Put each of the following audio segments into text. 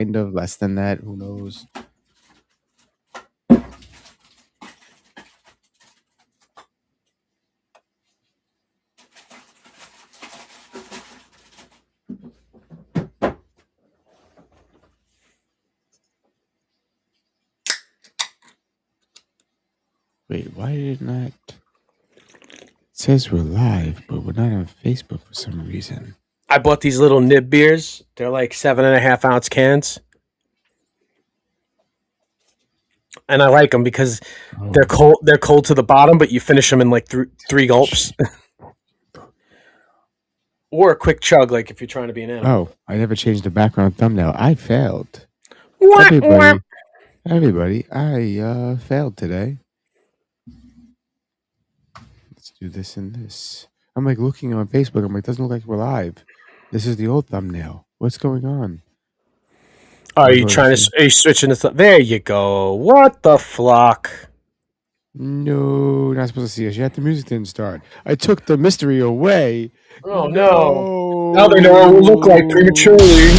kind of less than that. Who knows? Wait, why did it not? It says we're live, but we're not on Facebook for some reason. I bought these little nib beers. They're like 7.5 ounce cans. And I like them because they're cold. They're cold to the bottom, but you finish them in like three gulps, or a quick chug, like if you're trying to be an animal. Oh, I never changed the background thumbnail. I failed. Wah, Everybody, I failed today. Let's do this and this. I'm like looking on Facebook. I'm like, doesn't look like we're live. This is the old thumbnail. What's going on? Are you trying to? Are you switching this? There you go. What the flock? No, not supposed to see us yet. The music didn't start. I took the mystery away. Oh no! Now they know what we look like prematurely.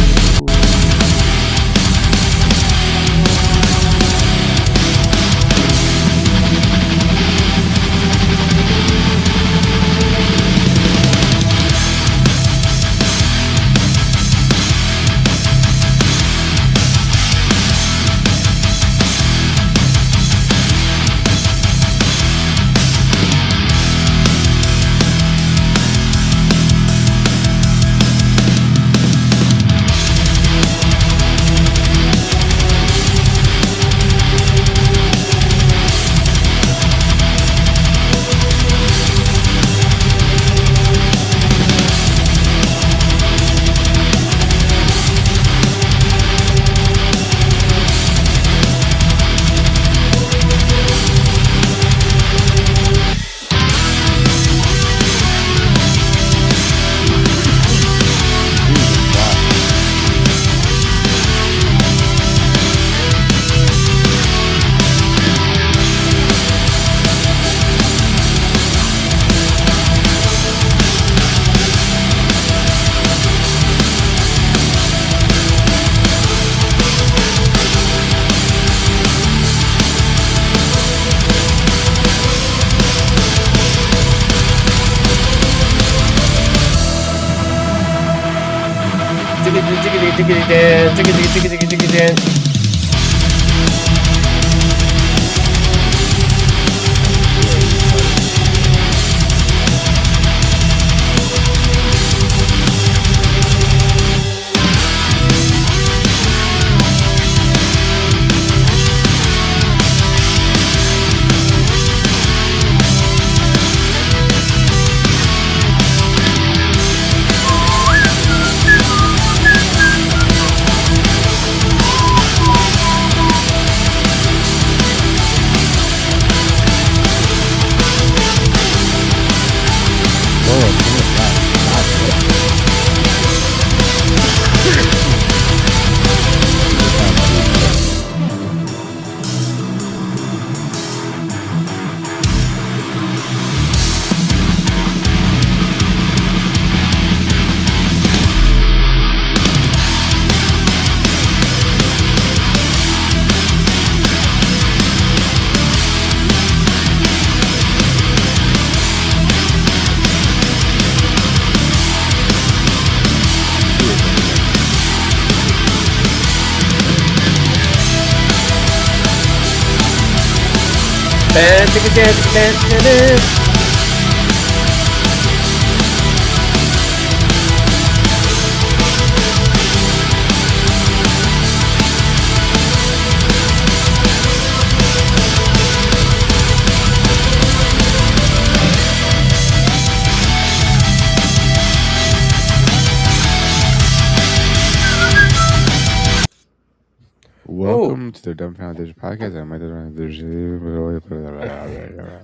Welcome to the Dumbfounded Podcast.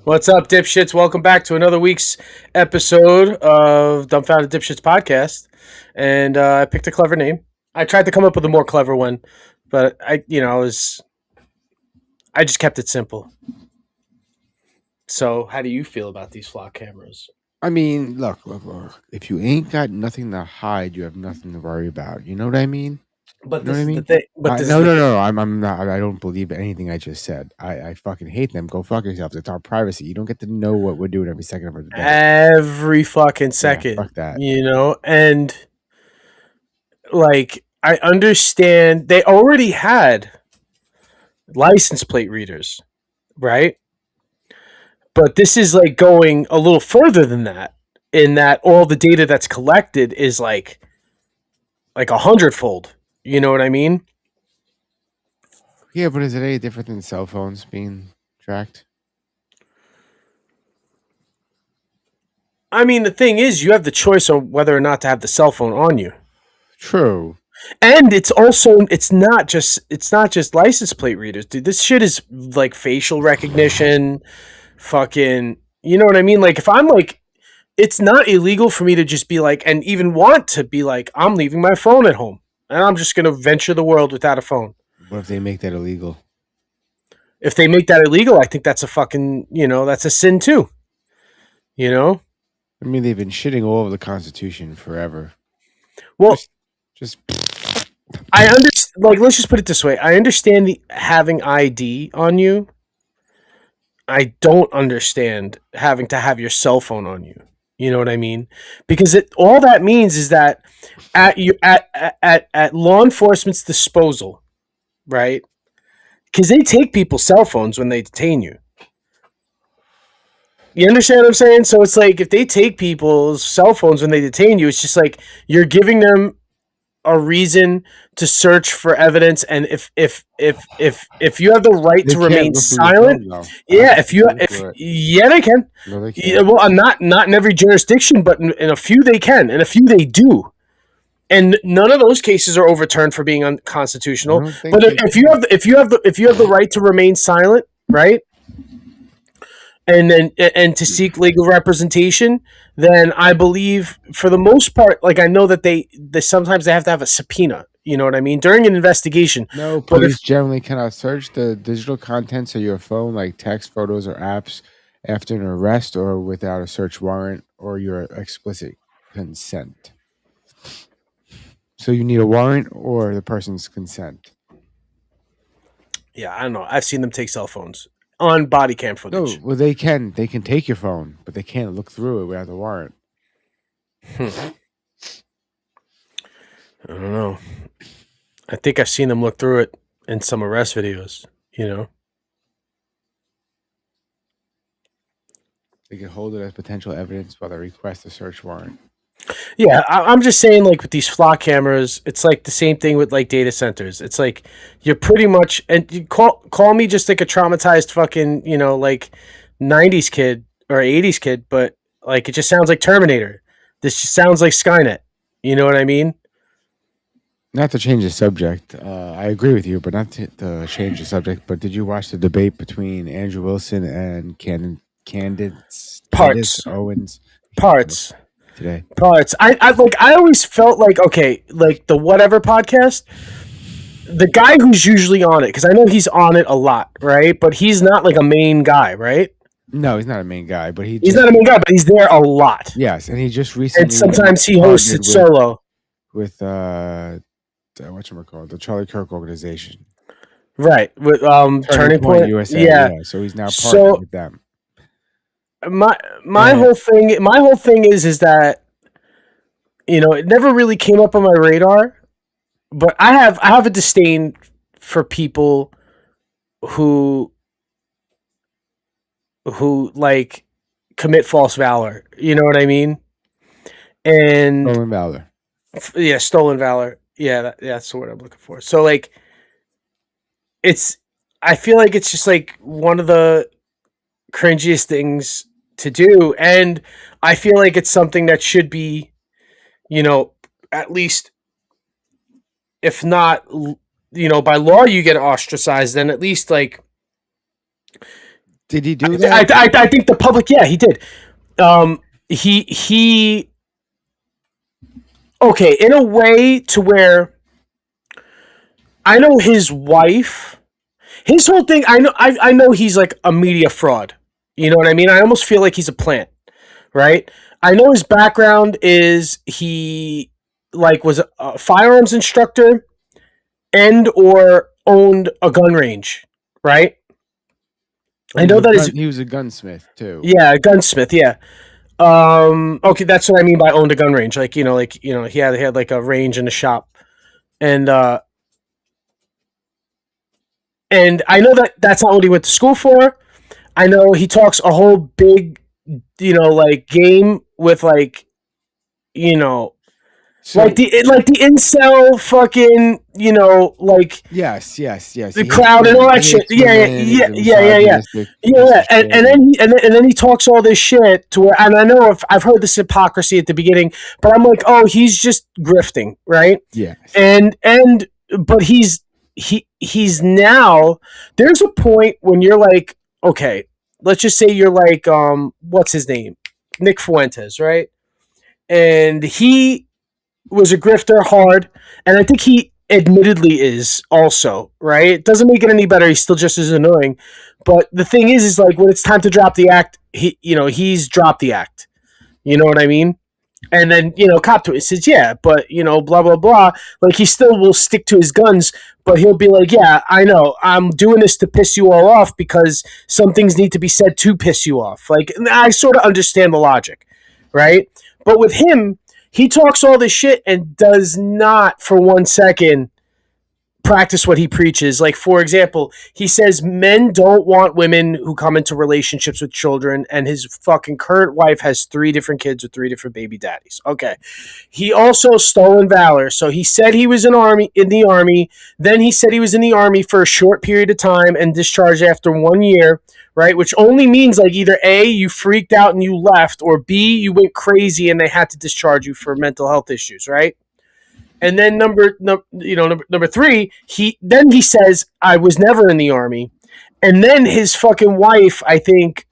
What's up, dipshits? Welcome back to another week's episode of Dumbfounded Dipshits Podcast. And I picked a clever name. I tried to come up with a more clever one, but I just kept it simple. So, how do you feel about these flock cameras? I mean, look. If you ain't got nothing to hide, you have nothing to worry about. You know what I mean? But You know this what I is the mean? thing. But this is No, the no, thing. no. I'm not. I don't believe anything I just said. I fucking hate them. Go fuck yourselves. It's our privacy. You don't get to know what we're doing every second of the day. Every fucking Yeah, second, fuck that. and like I understand they already had license plate readers, right? But this is like going a little further than that, in that all the data that's collected is like 100-fold. You know what I mean? Yeah, but is it any different than cell phones being tracked? I mean, the thing is, you have the choice on whether or not to have the cell phone on you. True. And it's not just license plate readers, dude. This shit is like facial recognition, fucking, you know what I mean? Like if I'm like, it's not illegal for me to just be like, and even want to be like, I'm leaving my phone at home and I'm just gonna venture the world without a phone. What if they make that illegal? If they make that illegal, I think that's a fucking, that's a sin too. You know? I mean, they've been shitting all over the Constitution forever. Well, Just I understand. Like, let's just put it this way: I understand the having ID on you. I don't understand having to have your cell phone on you. You know what I mean? Because all that means is that at law enforcement's disposal, right? Because they take people's cell phones when they detain you. You understand what I'm saying? So it's like if they take people's cell phones when they detain you, it's just like you're giving them a reason to search for evidence, and if you have the right they to can't remain look through your silent, phone, though. yeah, Look through it. yeah, they can. No, they Yeah, can't. well, not in every jurisdiction, but in a few they can, and a few they do. And none of those cases are overturned for being I unconstitutional. don't think But they if you can. have the right to remain silent, right, and to seek legal representation, then I believe for the most part, like I know that they sometimes they have to have a subpoena. You know what I mean during an investigation. No, But if police generally cannot search the digital contents of your phone, like text, photos, or apps, after an arrest or without a search warrant or your explicit consent. So you need a warrant or the person's consent. yeah, I don't know. I've seen them take cell phones on body cam No, footage. well they can. They can take your phone, but they can't look through it without a warrant. I don't know. I think I've seen them look through it in some arrest videos. You know. They can hold it as potential evidence while they request a search warrant. Yeah, I'm just saying, like with these flock cameras, it's like the same thing with like data centers. It's like you're pretty much, and you call me just like a traumatized fucking, like '90s kid or '80s kid, but like it just sounds like Terminator. This just sounds like Skynet. You know what I mean? Not to change the subject, I agree with you, but not to change the subject. But did you watch the debate between Andrew Wilson and Candace Parts, Owens parts, today? parts. I always felt like, okay, like the whatever podcast. The guy who's usually on it, because I know he's on it a lot, right? But he's not like a main guy, right? No, he's not a main guy, but He's not a main guy, but he's there a lot. yes, and he just And recently sometimes he hosts it partnered solo. with whatchamacallit, the Charlie Kirk organization, Right. With Turning Point Point. USA. Yeah. Yeah, so he's now partnered So with them. my And whole thing is that, it never really came up on my radar, but I have a disdain for people who like commit false valor. You know what I mean? And Stolen Valor. yeah, stolen valor. Yeah, that's the word I'm looking for. So like it's I feel like it's just like one of the cringiest things to do, and I feel like it's something that should be, at least, if not, by law you get ostracized, then at least like Did he do that? I think the public, yeah, he did. He okay, in a way to where I know his wife. His whole thing, I know he's like a media fraud. You know what I mean? I almost feel like he's a plant, right? I know his background is he like was a firearms instructor. and or owned a gun range, right? I know that is He was a gunsmith too. yeah, a gunsmith, yeah. Okay, that's what I mean by owned a gun range. He had like a range in a shop, and I know that that's not what he went to school for. I know he talks a whole big, like game with like, you know, So like the incel fucking, like yes, yes, yes. the He hates crowd and women. all that He shit. hates Yeah, yeah, women. yeah, He's a yeah, yeah, yeah. misogynistic Yeah, piece yeah, of shit. and then he talks all this shit to where, and I know I've heard this hypocrisy at the beginning, but I'm like, oh, he's just grifting, right? Yes. And but he's now, there's a point when you're like, okay, let's just say you're like, what's his name, Nick Fuentes, right? And he was a grifter hard, and I think he admittedly is also, right? It doesn't make it any better. He's still just as annoying. But the thing is like when it's time to drop the act, he's dropped the act. You know what I mean? And then, cop to it says, yeah, but, blah, blah, blah. Like, he still will stick to his guns, but he'll be like, yeah, I know. I'm doing this to piss you all off because some things need to be said to piss you off. Like, I sort of understand the logic, right? But with him, he talks all this shit and does not for 1 second practice what he preaches. Like, for example, he says men don't want women who come into relationships with children, and his fucking current wife has 3 different kids with 3 different baby daddies. Okay. He also stolen valor. So he said he was in the army. Then he said he was in the army for a short period of time and discharged after 1 year, right? Which only means like either A, you freaked out and you left, or B, you went crazy and they had to discharge you for mental health issues, right? And then number 3, he says I was never in the army, and then his fucking wife, I think,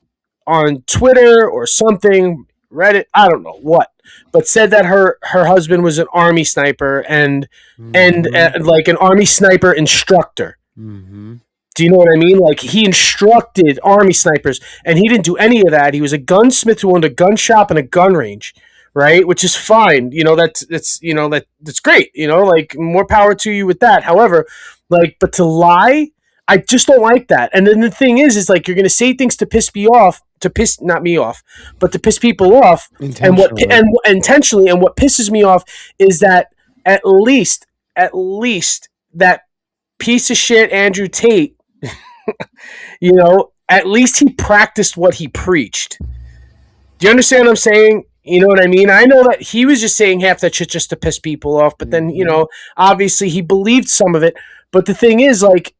on Twitter or something, Reddit, I don't know what, but said that her husband was an army sniper and Mm-hmm. like an army sniper instructor. Mm-hmm. Do you know what I mean? Like he instructed army snipers, and he didn't do any of that. He was a gunsmith who owned a gun shop and a gun range, right? Which is fine. That's great. Like more power to you with that. However, like, but to lie, I just don't like that. And then the thing is like you're gonna say things to piss me off, to piss not me off, but to piss people off, and Intentionally. intentionally. And what pisses me off is that at least that piece of shit Andrew Tate, at least he practiced what he preached. Do you understand what I'm saying? You know what I mean? I know that he was just saying half that shit just to piss people off, but then, Mm-hmm. obviously he believed some of it. But the thing is, like,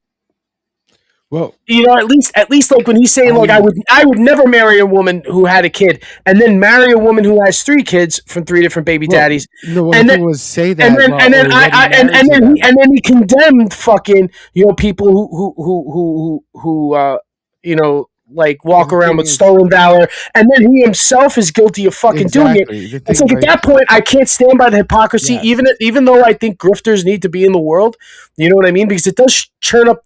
Well, at least like when he's saying like I I would I would never marry a woman who had a kid and then marry a woman who has 3 kids from 3 different baby well, daddies. no. Well, the And then thing was, say and that then while and then already married to them. and then he condemned fucking people who like But walk the around thing with is, stolen valor, and then he himself is guilty of fucking doing it. exactly the It's thing. like at Like that point I can't stand by the hypocrisy, yes, even though I think grifters need to be in the world. You know what I mean? Because it does churn up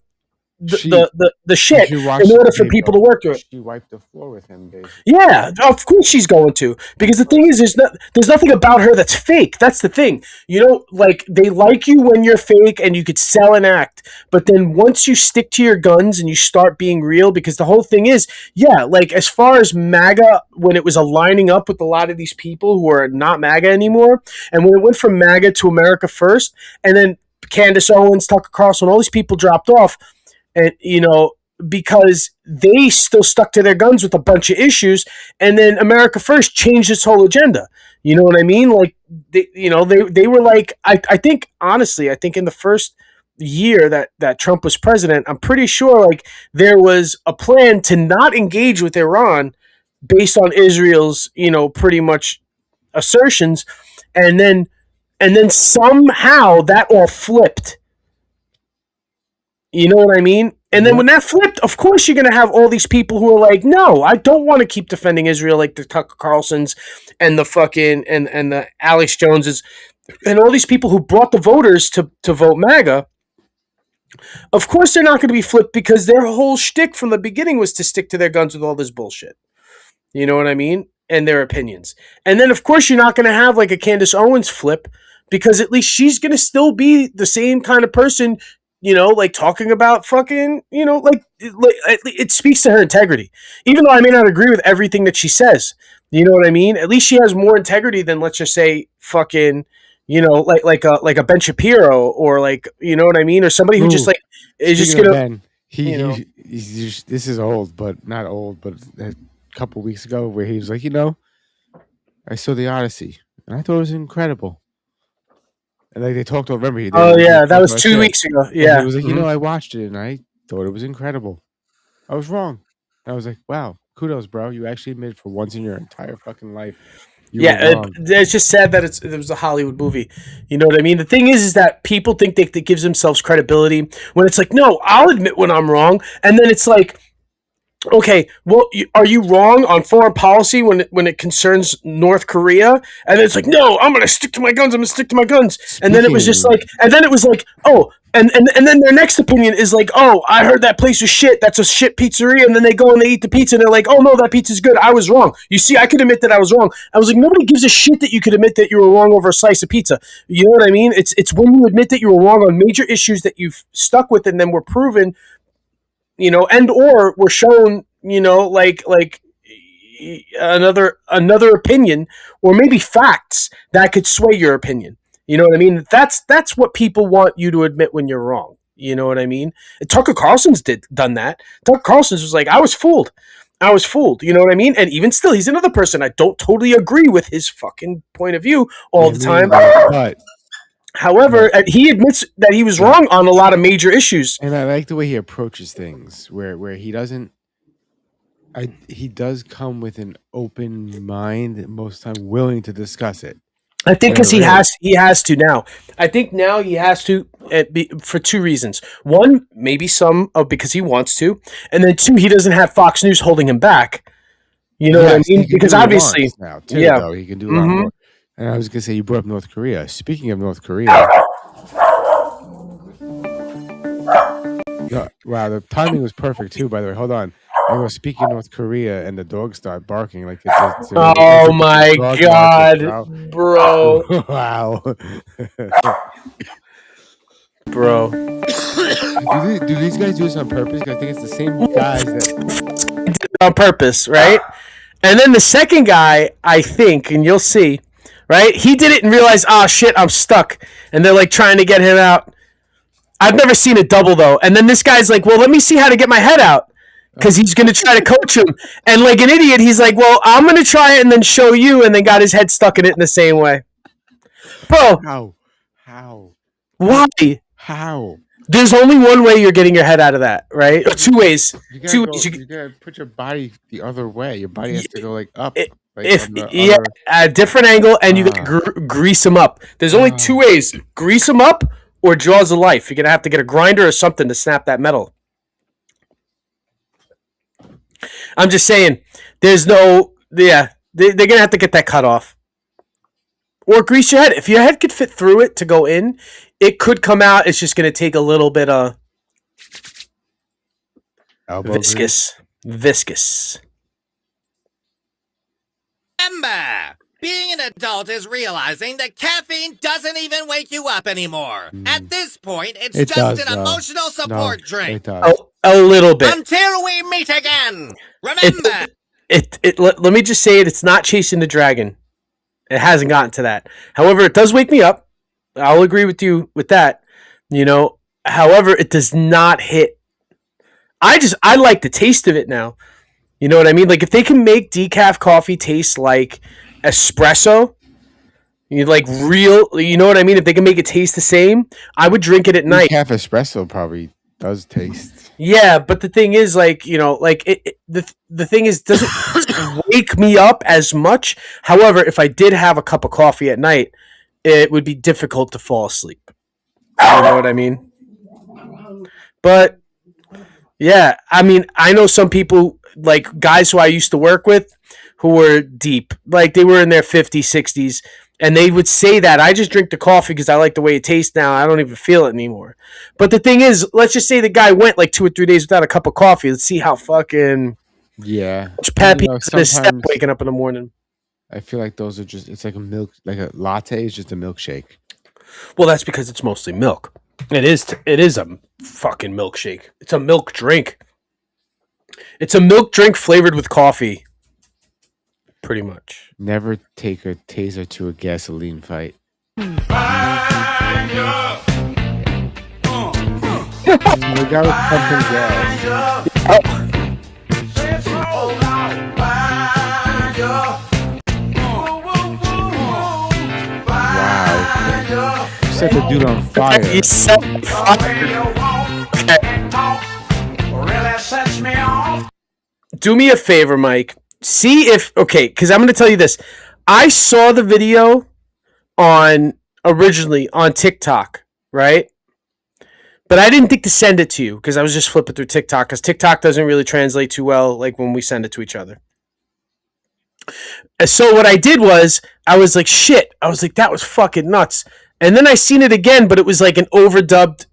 she. the If shit you in watch the order for people to video, work through it. she wiped the floor with him, basically. Yeah, of course she's going to. Because the thing is, there's nothing about her that's fake. That's the thing. Like they like you when you're fake and you could sell an act. But then once you stick to your guns and you start being real, because the whole thing is, yeah, like as far as MAGA, when it was aligning up with a lot of these people who are not MAGA anymore, and when it went from MAGA to America First, and then Candace Owens, Tucker Carlson, all these people dropped off, and because they still stuck to their guns with a bunch of issues, and then America First changed its whole agenda. You know what I mean? Like they were like, I think honestly, I think in the first year that Trump was president, I'm pretty sure like there was a plan to not engage with Iran based on Israel's pretty much assertions, and then somehow that all flipped. You know what I mean? And then Yep. when that flipped, of course you're going to have all these people who are like, no, I don't want to keep defending Israel, like the Tucker Carlsons and the fucking and the Alex Joneses and all these people who brought the voters to vote MAGA. Of course they're not going to be flipped because their whole shtick from the beginning was to stick to their guns with all this bullshit. You know what I mean? And their opinions. And then of course you're not going to have like a Candace Owens flip because at least she's gonna still be the same kind of person, like talking about fucking, it speaks to her integrity. Even though I may not agree with everything that she says, you know what I mean? At least she has more integrity than, let's just say, fucking, like a Ben Shapiro, or like, you know what I mean, or somebody who just Ooh, like is just speaking of gonna, Ben, you know. he's just, this is old, but not old, but a couple weeks ago, where he was like, I saw the Odyssey and I thought it was incredible. And like they talked over, remember Oh they yeah, that talked was about 2 weeks ago. and he Yeah. was like, Mhm. I watched it and I thought it was incredible. I was wrong. I was like, wow, kudos, bro. You actually admitted for once in your entire fucking life you were Yeah, wrong. it's just sad that it was a Hollywood movie. You know what I mean? The thing is that people think that gives themselves credibility when it's like, no, I'll admit when I'm wrong, and then it's like, okay, well, are you wrong on foreign policy when it concerns North Korea? And then it's like, no, I'm gonna stick to my guns. I'm gonna stick to my guns. And then it was just Speaking like, and then it was like, oh, and then their next opinion is like, oh, I heard that place was shit. That's a shit pizzeria. And then they go and they eat the pizza and they're like, oh no, that pizza's good. I was wrong. You see, I could admit that I was wrong. I was like, nobody gives a shit that you could admit that you were wrong over a slice of pizza. You know what I mean? It's when you admit that you were wrong on major issues that you've stuck with and then were proven, and or were shown, like another opinion, or maybe facts that could sway your opinion. You know what I mean? That's what people want you to admit when you're wrong. You know what I mean? And Tucker Carlson's done that. Tucker Carlson's was like, I was fooled. I was fooled. You know what I mean? And even still, he's another person. I don't totally agree with his fucking point of view all yeah, the me time. neither, but However, he admits that he was wrong on a lot of major issues. and I like the way he approaches things, where he doesn't. He does come with an open mind most time, willing to discuss it. I think because he Really, has to now. I think now he has to, for two reasons. One, maybe some of because he wants to, and then two, he doesn't have Fox News holding him back. You know what I yes, he mean? can do Because what he obviously, wants now too. yeah. Though he can do a lot Mm-hmm. more. And I was gonna say you brought up North Korea. Speaking of North Korea, no, wow, the timing was perfect too. By the way, hold on. I go speaking of North Korea, and the dogs start barking like it's Oh a my dog market, god, bro. bro, Wow. bro. Do these guys do this on purpose? 'Cause I think it's the same guys that. On purpose, right? And then the second guy, I think, and you'll see, right? He did it and realized, oh shit, I'm stuck, and they're like trying to get him out. I've never seen a double though. And then this guy's like, well, let me see how to get my head out. Because he's going to try to coach him. And like an idiot, he's like, well, I'm going to try it and then show you. And then got his head stuck in it in the same way. Bro, How? How? why? How? There's only one way you're getting your head out of that, right? Or two ways. You gotta Two go. ways. You gotta put your body the other way. Your body has to go like up, like If on the yeah, other. at a different angle, and you got to Ah, grease them up. There's only two ah. ways: grease them up or jaws of life. You're gonna have to get a grinder or something to snap that metal. I'm just saying, there's no, yeah, they're gonna have to get that cut off or grease your head. If your head could fit through it to go in, it could come out. It's just gonna take a little bit of Elbow grease. viscous. Remember, being an adult is realizing that caffeine doesn't even wake you up anymore. At this point, it's It just does, an though. emotional No, support it drink. does. A little bit. Until we meet again. It, Remember, let me just say it. It's not chasing the dragon. It hasn't gotten to that. However, it does wake me up. I'll agree with you with that. However, it does not hit. I like the taste of it now. You know what I mean? Like if they can make decaf coffee taste like espresso, you like real. You know what I mean? If they can make it taste the same, I would drink it at night. Decaf espresso probably does taste. Yeah, but the thing is, the thing is, doesn't wake me up as much. However, if I did have a cup of coffee at night, it would be difficult to fall asleep. You know what I mean? But yeah, I mean, I know some people, like guys who I used to work with, who were deep, like they were in their 50s, 60s, and they would say that I just drink the coffee because I like the way it tastes now. I don't even feel it anymore. But the thing is, let's just say the guy went like 2 or 3 days without a cup of coffee. Let's see how fucking Yeah, much and pep he has in his step sometimes waking up in the morning. I feel like those are just. It's like a milk, like a latte is just a milkshake. Well, that's because it's mostly milk. It is a fucking milkshake. It's a milk drink. It's a milk drink flavored with coffee. Pretty much. Never take a taser to a gasoline fight. The guy was pumping gas. Wow. You set the dude on fire. You set fire. Do me a favor, Mike. See if because I'm going to tell you this. I saw the video originally on TikTok, right? But I didn't think to send it to you because I was just flipping through TikTok because TikTok doesn't really translate too well like when we send it to each other. So what I did was I was like, shit. I was like, that was fucking nuts. And then I seen it again, but it was like an overdubbed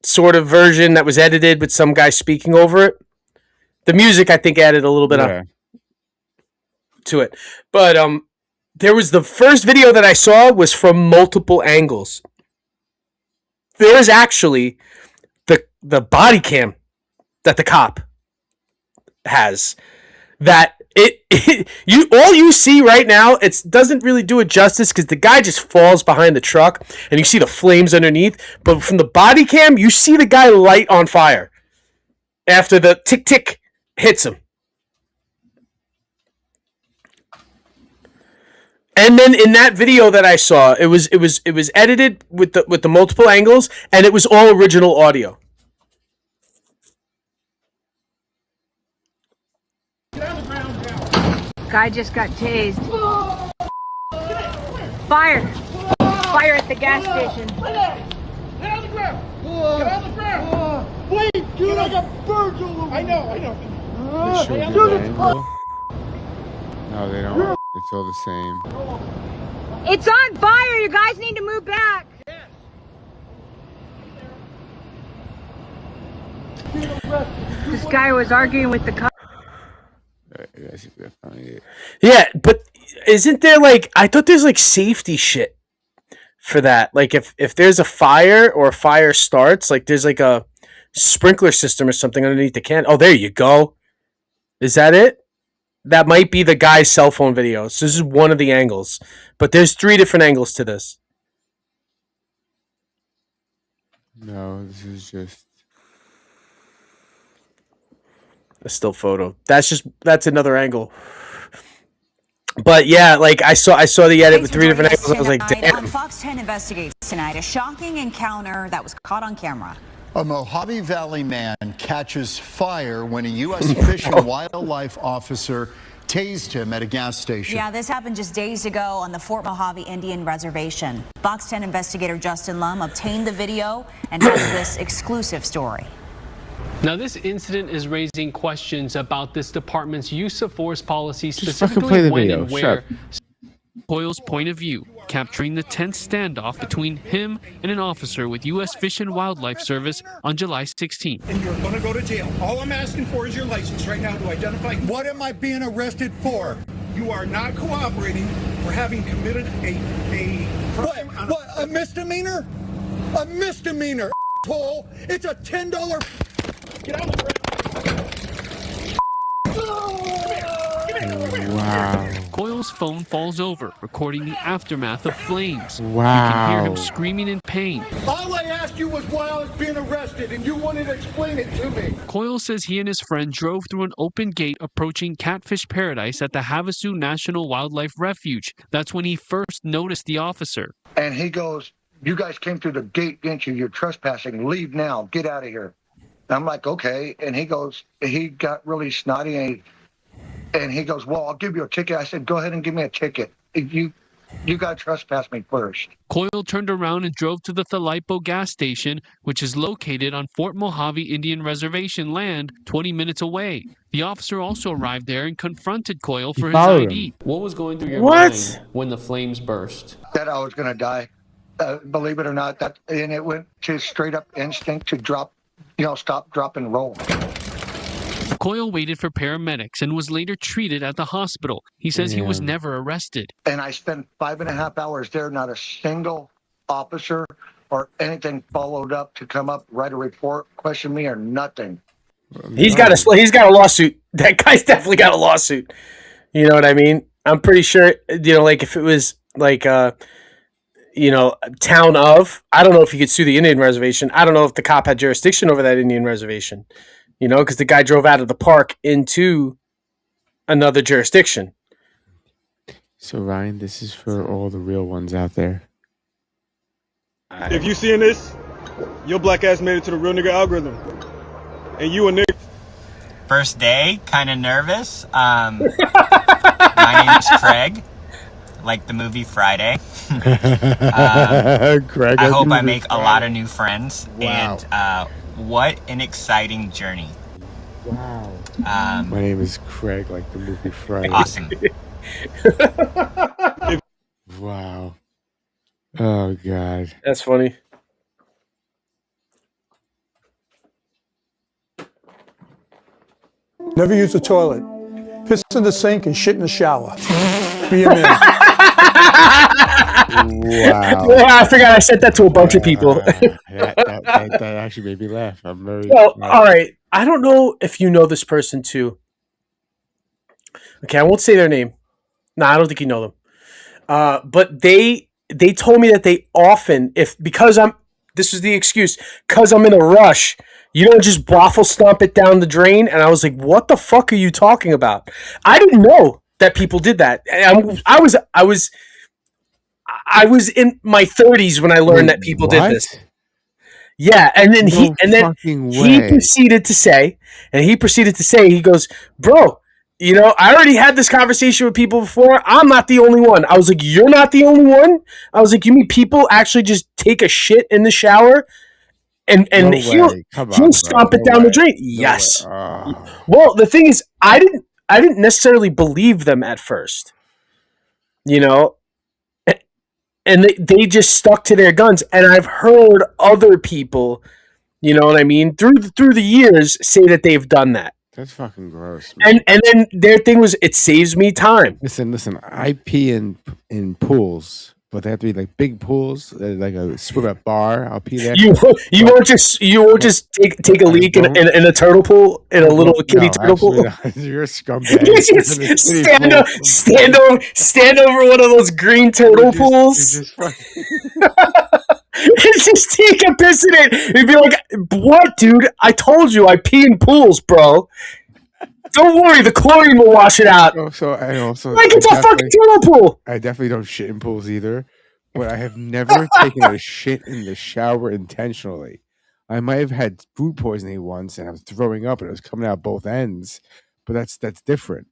sort of version that was edited with some guy speaking over it. The music, I think, added a little bit to it. But there was the first video that I saw was from multiple angles. There's actually the body cam that the cop has that all you see right now, it doesn't really do it justice because the guy just falls behind the truck and you see the flames underneath. But from the body cam, you see the guy light on fire after the tick tick hits him. And then in that video that I saw, it was edited with the multiple angles, and it was all original audio. Guy just got tased. Fire! Fire at the gas station. Get on the ground! Get on the ground! Wait, dude, I got birds all over. I know. They show you the angle. No, they don't. It's all the same. It's on fire! You guys need to move back! This guy was arguing with the cop. Yeah, but isn't there I thought there's safety shit for that. Like if there's a fire or a fire starts, there's a sprinkler system or something underneath the can. Oh, there you go. Is that it? That might be the guy's cell phone video. So this is one of the angles. But there's 3 different angles to this. No, this is just a still photo. That's another angle. But yeah, I saw the edit with 3 different angles. I was like, damn. Fox 10 investigates tonight a shocking encounter that was caught on camera. A Mojave Valley man catches fire when a U.S. Fish and Wildlife officer tased him at a gas station. Yeah, this happened just days ago on the Fort Mojave Indian Reservation. Fox 10 investigator Justin Lum obtained the video and has this exclusive story. Now, this incident is raising questions about this department's use of force policy, specifically when and where. Coyle's point of view, capturing the tense standoff between him and an officer with U.S. Fish and Wildlife Service on July 16th. And you're going to go to jail. All I'm asking for is your license right now to identify. What am I being arrested for? You are not cooperating for having committed a crime. What? A misdemeanor? A misdemeanor, asshole. It's a $10. Get out of the wow. Coyle's phone falls over, recording the aftermath of flames. Wow. You can hear him screaming in pain. All I asked you was why I was being arrested, and you wanted to explain it to me. Coyle says he and his friend drove through an open gate approaching Catfish Paradise at the Havasu National Wildlife Refuge. That's when he first noticed the officer. And he goes, "You guys came through the gate, didn't you? You're trespassing. Leave now. Get out of here." And I'm like, okay. And he got really snotty, and he goes, "Well, I'll give you a ticket." I said, "Go ahead and give me a ticket. You got to trespass me first." Coyle turned around and drove to the Thalaipo gas station, which is located on Fort Mojave Indian Reservation land 20 minutes away. The officer also arrived there and confronted Coyle for his ID. What was going through your mind when the flames burst? That I was going to die. Believe it or not, and it went to straight up instinct to drop, stop, drop, and roll. Coyle waited for paramedics and was later treated at the hospital. He says he was never arrested. And I spent 5.5 hours there, not a single officer or anything followed up to come up, write a report, question me, or nothing. He's got a lawsuit. That guy's definitely got a lawsuit. You know what I mean? I'm pretty sure, like if it was like town of, I don't know if you could sue the Indian reservation. I don't know if the cop had jurisdiction over that Indian reservation, because the guy drove out of the park into another jurisdiction. So Ryan, this is for all the real ones out there. If you seeing this, your black ass made it to the real nigga algorithm. And you a nigga. First day, kind of nervous. My name is Craig, like the movie Friday. Craig, I hope I make a lot of new friends. Wow. And what an exciting journey. Wow. My name is Craig, like the movie Friday. Awesome. Wow. Oh, God. That's funny. Never use the toilet. Piss in the sink and shit in the shower. Be a man. Wow. Yeah, I forgot I said that to a bunch of people. that actually made me laugh. I'm very. Well, all right. I don't know if you know this person too. Okay, I won't say their name. No, I don't think you know them. But they told me that they often, this was the excuse, because I'm in a rush, you don't just waffle stomp it down the drain. And I was like, what the fuck are you talking about? I didn't know that people did that. I was in my 30s when I learned that people did this. Yeah, and then he proceeded to say, he goes, bro, I already had this conversation with people before. I'm not the only one. I was like, you're not the only one? I was like, you mean people actually just take a shit in the shower and he'll stomp it down the drain? Yes. Well, the thing is, I didn't necessarily believe them at first. And they just stuck to their guns. And I've heard other people, you know what I mean, through the years say that they've done that. That's fucking gross, man. And then their thing was, it saves me time. Listen. I pee in pools, but they have to be like big pools, like a swim up bar. I'll pee there. You won't just take a leak in a turtle pool, in a little kitty turtle pool. You're a scumbag. You just stand over one of those green turtle pools. Just take a piss in it. You'd be like, what, dude? I told you I pee in pools, bro. Don't worry, the chlorine will wash it out. It's a fucking turtle pool. I definitely don't shit in pools either, but I have never taken a shit in the shower intentionally. I might have had food poisoning once, and I was throwing up, and it was coming out both ends. But that's different.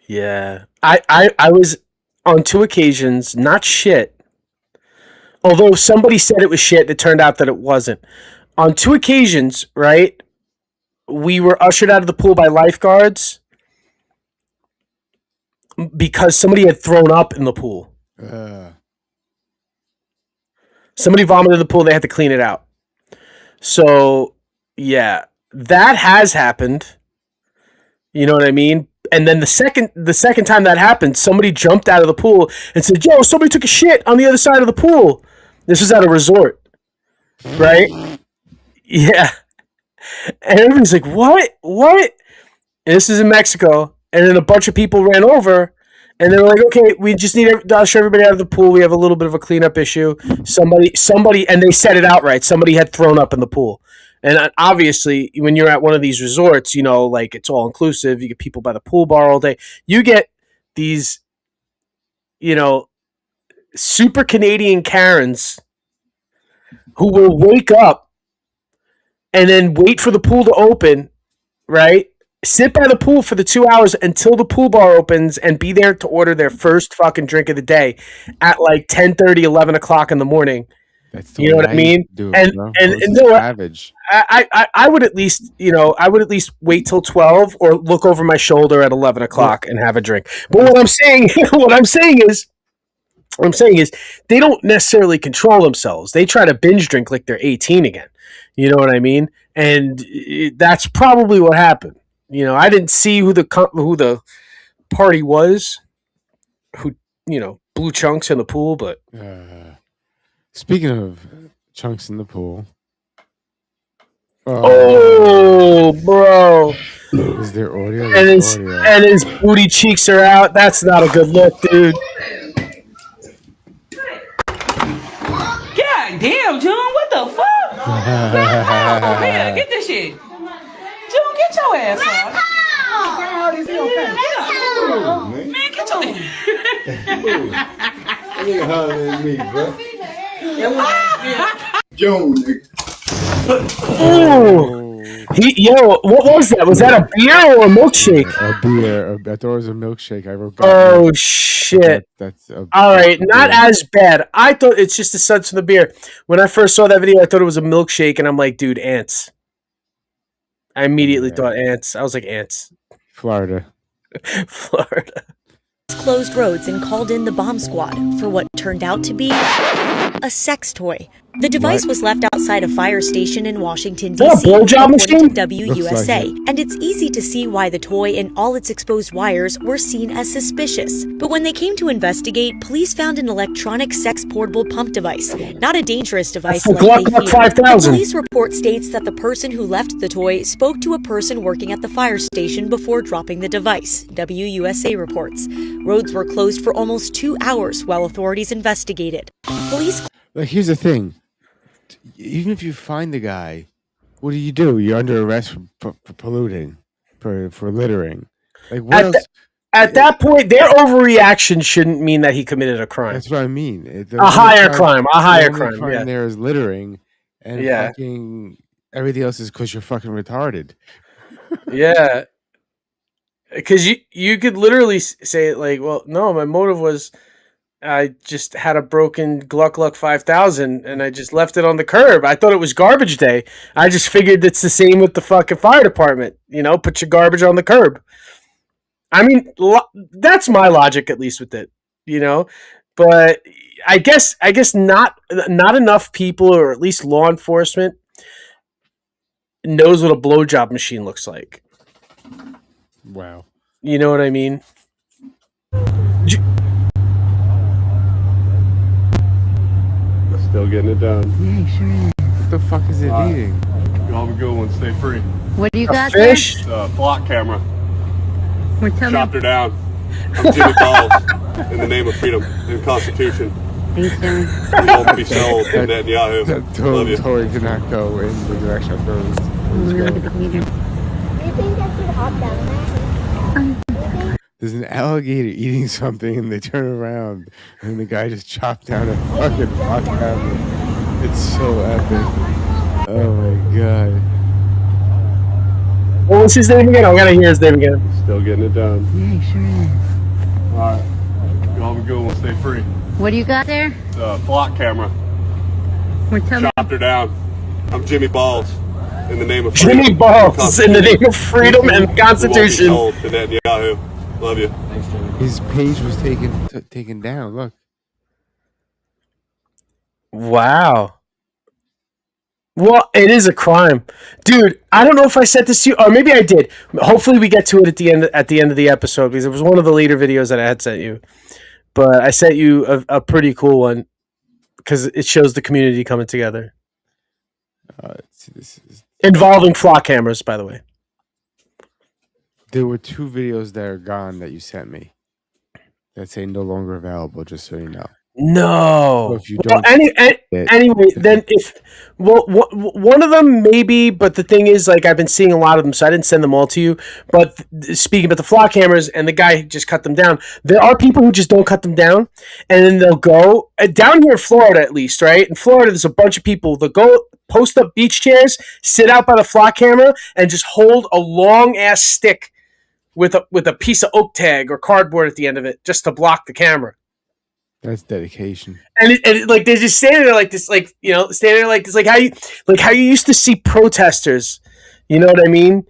Yeah, I was on 2 occasions, not shit. Although somebody said it was shit, it turned out that it wasn't. On 2 occasions, right, we were ushered out of the pool by lifeguards because somebody had thrown up in the pool. Somebody vomited in the pool. They had to clean it out. So, yeah, that has happened. You know what I mean? And then the second time that happened, somebody jumped out of the pool and said, yo, somebody took a shit on the other side of the pool. This was at a resort, right? Yeah. And everybody's like, what? And this is in Mexico. And then a bunch of people ran over, and they were like, okay, we just need to usher everybody out of the pool. We have a little bit of a cleanup issue. Somebody, and they said it outright. Somebody had thrown up in the pool. And obviously, when you're at one of these resorts, like it's all inclusive. You get people by the pool bar all day. You get these, super Canadian Karens who will wake up and then wait for the pool to open, right? Sit by the pool for the 2 hours until the pool bar opens and be there to order their first fucking drink of the day at like 10:30, 11 o'clock in the morning. You know what I mean? Savage. I would at least, wait till 12 or look over my shoulder at 11 o'clock and have a drink. But what I'm saying is they don't necessarily control themselves. They try to binge drink like they're 18 again. You know what I mean? And that's probably what happened. I didn't see who the party was, who blew chunks in the pool, but Speaking of chunks in the pool. Oh, bro. Is there audio? And his booty cheeks are out. That's not a good look, dude. God damn, June, what the fuck? Man, get this shit. June, get your ass up. Man, get your ass. Nigga hollering at me, bro. June, nigga. Ooh. What was that? Was that a beer or a milkshake? A beer. I thought it was a milkshake. I wrote. Oh shit! That's all right. Not as bad. I thought it's just the suds from the beer. When I first saw that video, I thought it was a milkshake, and I'm like, dude, ants. I immediately thought ants. I was like, ants. Florida. Florida. Closed roads and called in the bomb squad for what turned out to be a sex toy. The device was left outside a fire station in Washington, D.C., according to WUSA, and it's easy to see why the toy and all its exposed wires were seen as suspicious. But when they came to investigate, police found an electronic sex portable pump device, not a dangerous device like they feared. The police report states that the person who left the toy spoke to a person working at the fire station before dropping the device, WUSA reports. Roads were closed for almost 2 hours while authorities investigated. Police... Like, here's the thing. Even if you find the guy, what do? You're under arrest for polluting, for littering. Like, what else? At that point, their overreaction shouldn't mean that he committed a crime. That's what I mean. A higher crime. Yeah. There is littering, and fucking everything else is because you're fucking retarded. Yeah, because you could literally say it like, well, no, my motive was I just had a broken Gluck 5000 and I just left it on the curb. I thought it was garbage day. I just figured it's the same with the fucking fire department. You know, put your garbage on the curb. I mean, that's my logic, at least with it. You know, but I guess not enough people, or at least law enforcement, knows what a blowjob machine looks like. Wow. You know what I mean? Still getting it done. Yeah, sure. What the fuck is it eating? Y'all have a good one. Stay free. What do you got fish? there? Flock camera. Chopped her down. I'm Jimmy Balls. In the name of freedom and Constitution. Thanks, Jimmy. We won't be sold in Netanyahu. That toy did not go in the direction of those. There's an alligator eating something, and they turn around, and the guy just chopped down a fucking flock camera. It's so epic. Oh my god. What was his name again? I gotta hear his name again. Still getting it done. Yeah, sure. All right. Y'all have a good one. Stay free. What do you got there? Flock camera. Chopped her down. I'm Jimmy Balls. In the name of freedom. Jimmy Balls. In the name of freedom and Constitution. We won't be sold to Netanyahu. Love you. Thanks, Jimmy. His page was taken down. Look. Wow. Well, it is a crime, dude. I don't know if I said this to you, or maybe I did. Hopefully, we get to it at the end of the episode, because it was one of the later videos that I had sent you. But I sent you a pretty cool one because it shows the community coming together. This is involving flock cameras, by the way. There were 2 videos that are gone that you sent me that say no longer available, just so you know. No. So if you well, don't anyway, then one of them maybe, but the thing is, like, I've been seeing a lot of them, so I didn't send them all to you. But speaking about the flock cameras and the guy who just cut them down, there are people who just don't cut them down, and then they'll go down here in Florida, at least, right? In Florida, there's a bunch of people that go post up beach chairs, sit out by the flock camera, and just hold a long ass stick with a piece of oak tag or cardboard at the end of it, just to block the camera. That's dedication. And like they're just standing there like this, like, you know, standing there like this, like how you used to see protesters, you know what I mean?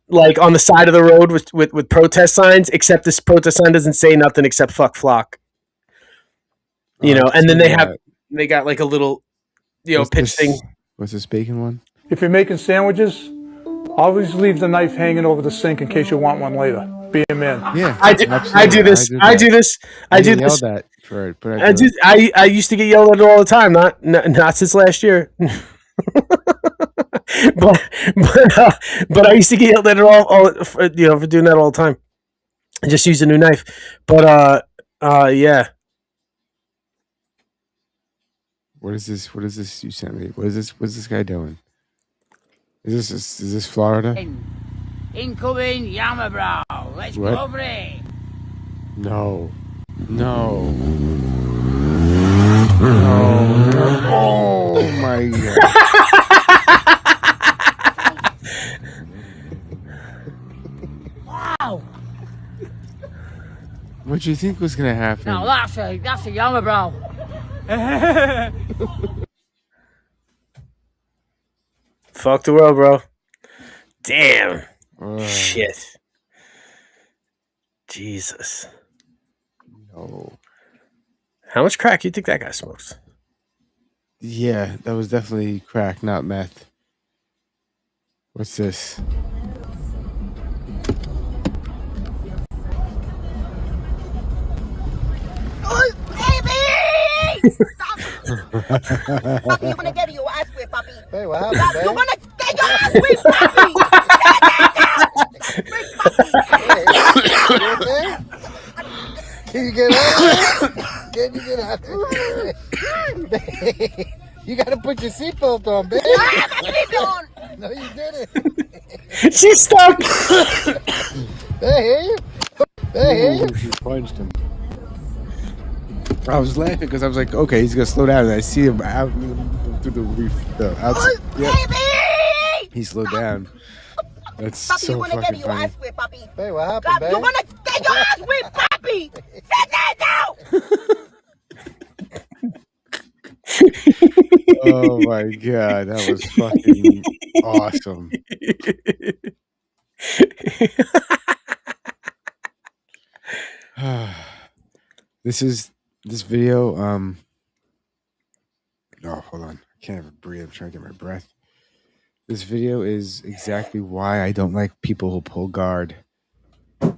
Like on the side of the road with protest signs, except this protest sign doesn't say nothing except "fuck flock." You know, and then they got like a little, you know, pitch thing. What's this bacon one? If you're making sandwiches, always leave the knife hanging over the sink in case you want one later. Be a man. Yeah, I do this. Right, but I used to get yelled at all the time. Not since last year. but I used to get yelled at all for doing that all the time. I just used a new knife. But yeah. What is this? What is this you sent me? What is this? What's this guy doing? Is this Florida? Incoming Yamabrow. Let's What? go over it. No. No. No. Oh my god. Wow. What do you think was gonna happen? Now that's a Yamabrow. Fuck the world, bro. Damn. Shit. Jesus. No. How much crack do you think that guy smokes? Yeah, that was definitely crack, not meth. What's this? Papi, you wanna get your ass whipped, papi? Hey, what happened, babe? You wanna get your ass whipped, papi? You okay? Can you get out of there? Can you get out of there? You gotta put your seatbelt on, babe. I have my seatbelt on. No, you didn't. She's stuck. Hey, Ooh, she punched him. I was laughing because I was like, okay, he's gonna slow down, and I see him out through the roof. Outside. Yep. He slowed down. That's Papi, so you wanna fucking get your funny. ass whipped, papi? Hey, what happened, babe? You wanna get your ass whipped, papi? Sit down. Oh my god, that was fucking awesome. This video. No, hold on. I can't even breathe. I'm trying to get my breath. This video is exactly why I don't like people who pull guard. Of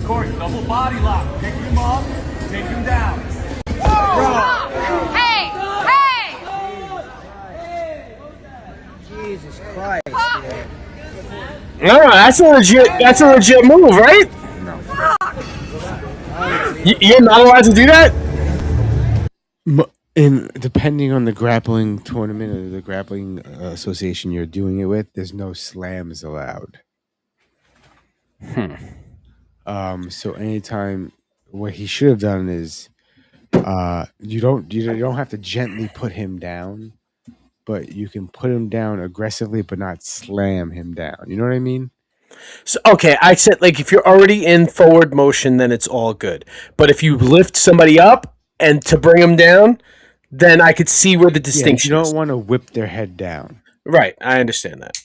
course, double body lock. Take him up, take him down. Hey! Jesus Christ. No, that's a legit move, right? You're not allowed to do that? Depending on the grappling tournament or the grappling association you're doing it with, there's no slams allowed. So anytime, what he should have done is, you don't have to gently put him down, but you can put him down aggressively, but not slam him down. You know what I mean? So, okay, I said, like, if you're already in forward motion, then it's all good. But if you lift somebody up and to bring them down, then I could see where the distinction you don't want to whip their head down. Right, I understand that.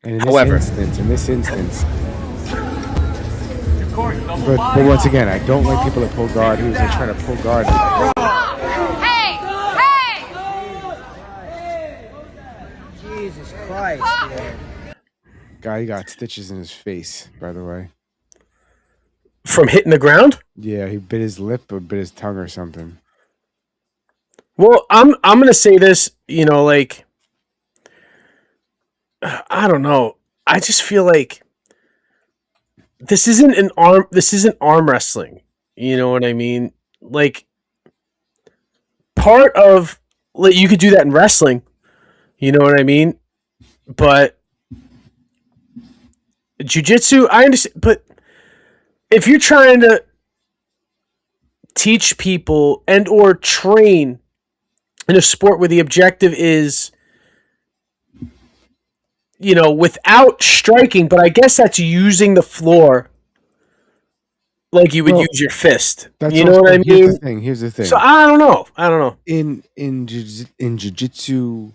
And in this instance, but once again, I don't like people that pull guard. He was like trying to pull guard. Jesus Christ. Guy got stitches in his face, by the way. From hitting the ground? Yeah, he bit his lip or bit his tongue or something. Well, I'm gonna say this, like, I don't know. I just feel like this isn't arm wrestling. You know what I mean? Like, part of, like, you could do that in wrestling. You know what I mean? But jiu-jitsu, I understand, but if you're trying to teach people and or train in a sport where the objective is, without striking, but I guess that's using the floor like you would use your fist. You know what I mean? Here's the thing. So I don't know. In jiu-jitsu,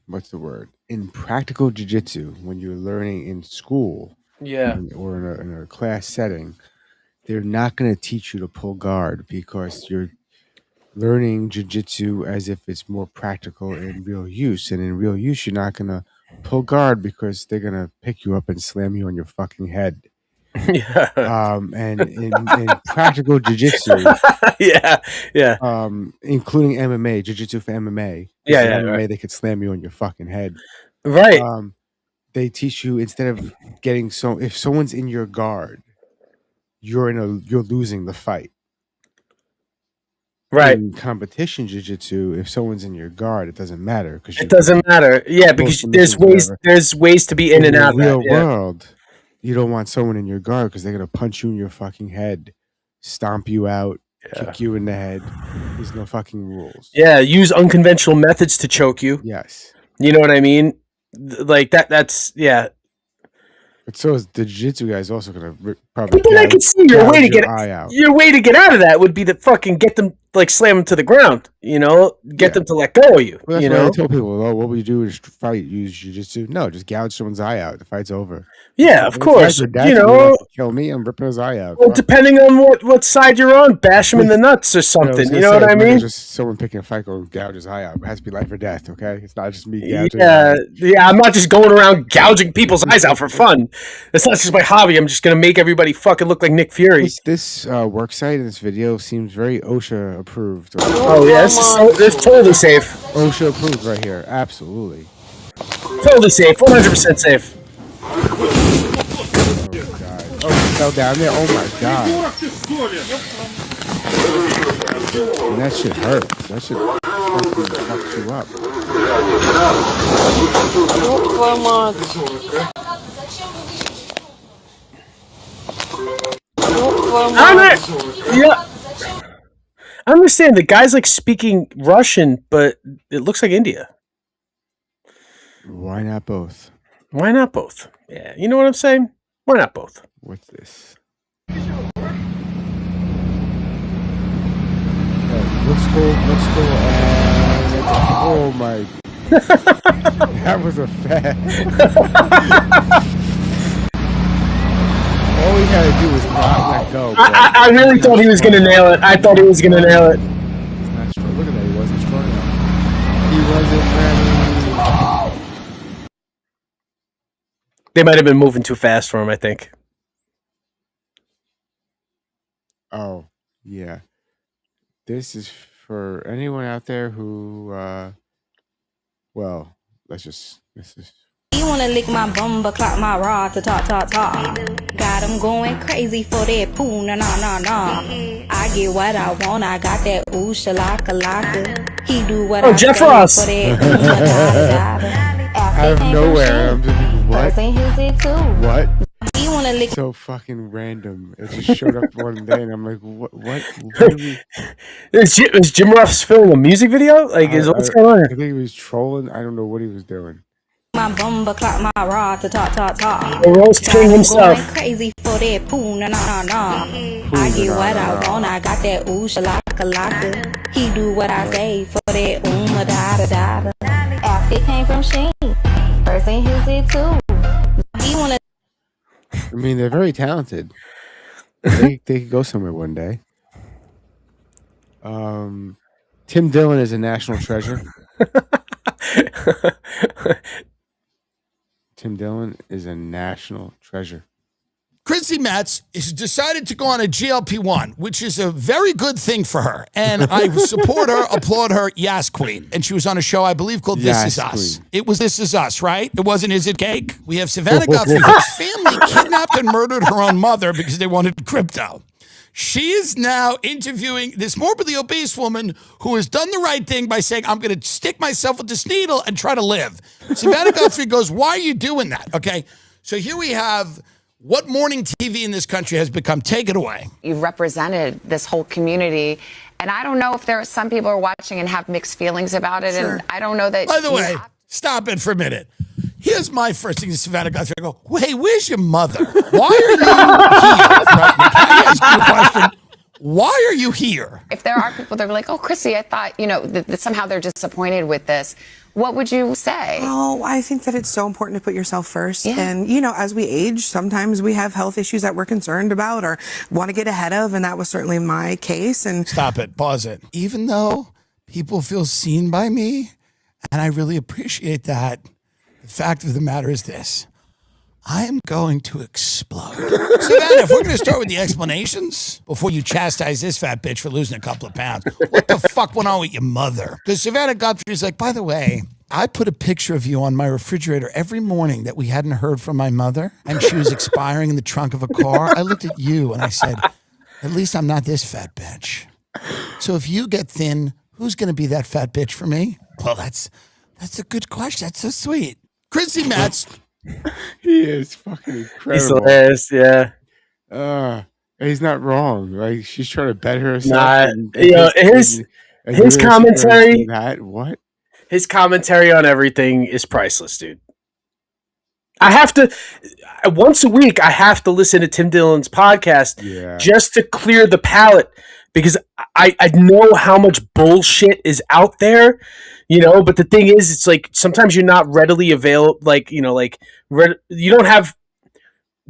what's the word? In practical jiu-jitsu, when you're learning in school, or in a class setting, they're not going to teach you to pull guard because you're learning jiu-jitsu as if it's more practical in real use. And in real use, you're not going to pull guard because they're going to pick you up and slam you on your fucking head. Yeah. And in practical jiu-jitsu, yeah. Including MMA, jiu-jitsu for MMA. Yeah, MMA, right. they could slam you on your fucking head. Right. They teach you, instead of getting if someone's in your guard, you're losing the fight. Right. In competition jiu-jitsu, if someone's in your guard, it doesn't matter because It doesn't matter. Yeah, because there's ways to be in and out the real of that. Yeah. world. You don't want someone in your guard because they're gonna punch you in your fucking head, stomp you out, kick you in the head. There's no fucking rules. Yeah, use unconventional methods to choke you. Yes. You know what I mean? Like that's yeah. But so is the jiu-jitsu guys also gonna probably. But then I can see your way to get eye out. Your way to get out of that would be to fucking get them, like, slam them to the ground. You know, get them to let go of you. Well, that's you why know, I tell people, oh, what would you do is fight? Use jiu-jitsu? No, just gouge someone's eye out. The fight's over. Yeah, of course. You know, kill me. I'm ripping his eye out. well, depending on what side you're on, bash him in the nuts or something. You know what I mean? Just someone picking a fight, go gouge his eye out. It has to be life or death. Okay, it's not just me gouging. Yeah. I'm not just going around gouging people's eyes out for fun. That's not just my hobby. I'm just gonna make everybody fucking look like Nick Fury. This work site in this video seems very OSHA approved. Oh yeah, this is totally safe. OSHA approved right here. Absolutely. Totally safe. 100% safe. Oh, he fell down there. Oh my god. And that shit hurts. That shit fucking fucks you up. I understand the guy's like speaking Russian, but it looks like India. Why not both? Why not both? Yeah, you know what I'm saying? Why not both? What's this? Let's go. Oh my. That was a fast. All he had to do was not let go. I really thought he was going to nail it. I thought he was going to nail it. He's not strong. Look at that. He wasn't strong enough. He wasn't ready. They might have been moving too fast for him, I think. Oh, yeah. This is for anyone out there who, well, this is. You wanna lick my bum, but clock my rod to talk. Got him going crazy for that poo, nah. I get what I want, I got that ooh, shalaka. He do what I Jeff say Ross. for that Out of nowhere, I'm thinking, what? What? You wanna lick so fucking random. It just showed up one day, and I'm like, what do we... Is Jim Ross filming a music video? Like, what's going on? I think he was trolling. I don't know what he was doing. my bum, but clock my rod to talk. The roast king himself. Going crazy for that poo, nah. I get what I want, I got that ooh, shalaka. He do what I say for that da. After it came from Sheen, first in his it too. He wanna. I mean, they're very talented. They could go somewhere one day. Tim Dillon is a national treasure. Tim Dillon is a national treasure. Chrissy Metz has decided to go on a GLP-1, which is a very good thing for her. And I support her, applaud her, yes, queen. And she was on a show, I believe, called This Is Us. It was This Is Us, right? It wasn't Is It Cake? We have Savannah Guthrie, whose family kidnapped and murdered her own mother because they wanted crypto. She is now interviewing this morbidly obese woman who has done the right thing by saying, I'm going to stick myself with this needle and try to live. Savannah Guthrie goes, why are you doing that? Okay, so here we have what morning TV in this country has become. Take it away. You've represented this whole community, and I don't know if there are some people are watching and have mixed feelings about it, Sure. and I don't know that. By the way, stop it for a minute. Here's my first thing to Savannah Guthrie. I go, hey, where's your mother? Why are you here? Right? Can I ask you a question? Why are you here? If there are people that are like, oh, Chrissy, I thought, that somehow they're disappointed with this, what would you say? Oh, I think that it's so important to put yourself first. Yeah. And, as we age, sometimes we have health issues that we're concerned about or want to get ahead of. And that was certainly my case. And stop it. Pause it. Even though people feel seen by me, and I really appreciate that, the fact of the matter is this. I am going to explode. Savannah, if we're going to start with the explanations before you chastise this fat bitch for losing a couple of pounds, what the fuck went on with your mother? Because Savannah Godfrey's like, by the way, I put a picture of you on my refrigerator every morning that we hadn't heard from my mother, and she was expiring in the trunk of a car. I looked at you and I said, at least I'm not this fat bitch. So if you get thin, who's going to be that fat bitch for me? Well, that's a good question. That's so sweet. Chrissy Metz. He is fucking incredible. He's hilarious, yeah. He's not wrong. Like, she's trying to better herself. Nah, his commentary. What? His commentary on everything is priceless, dude. I have to once a week. I have to listen to Tim Dillon's podcast just to clear the palate, because I know how much bullshit is out there, But the thing is, it's like sometimes you're not readily available. Like you don't have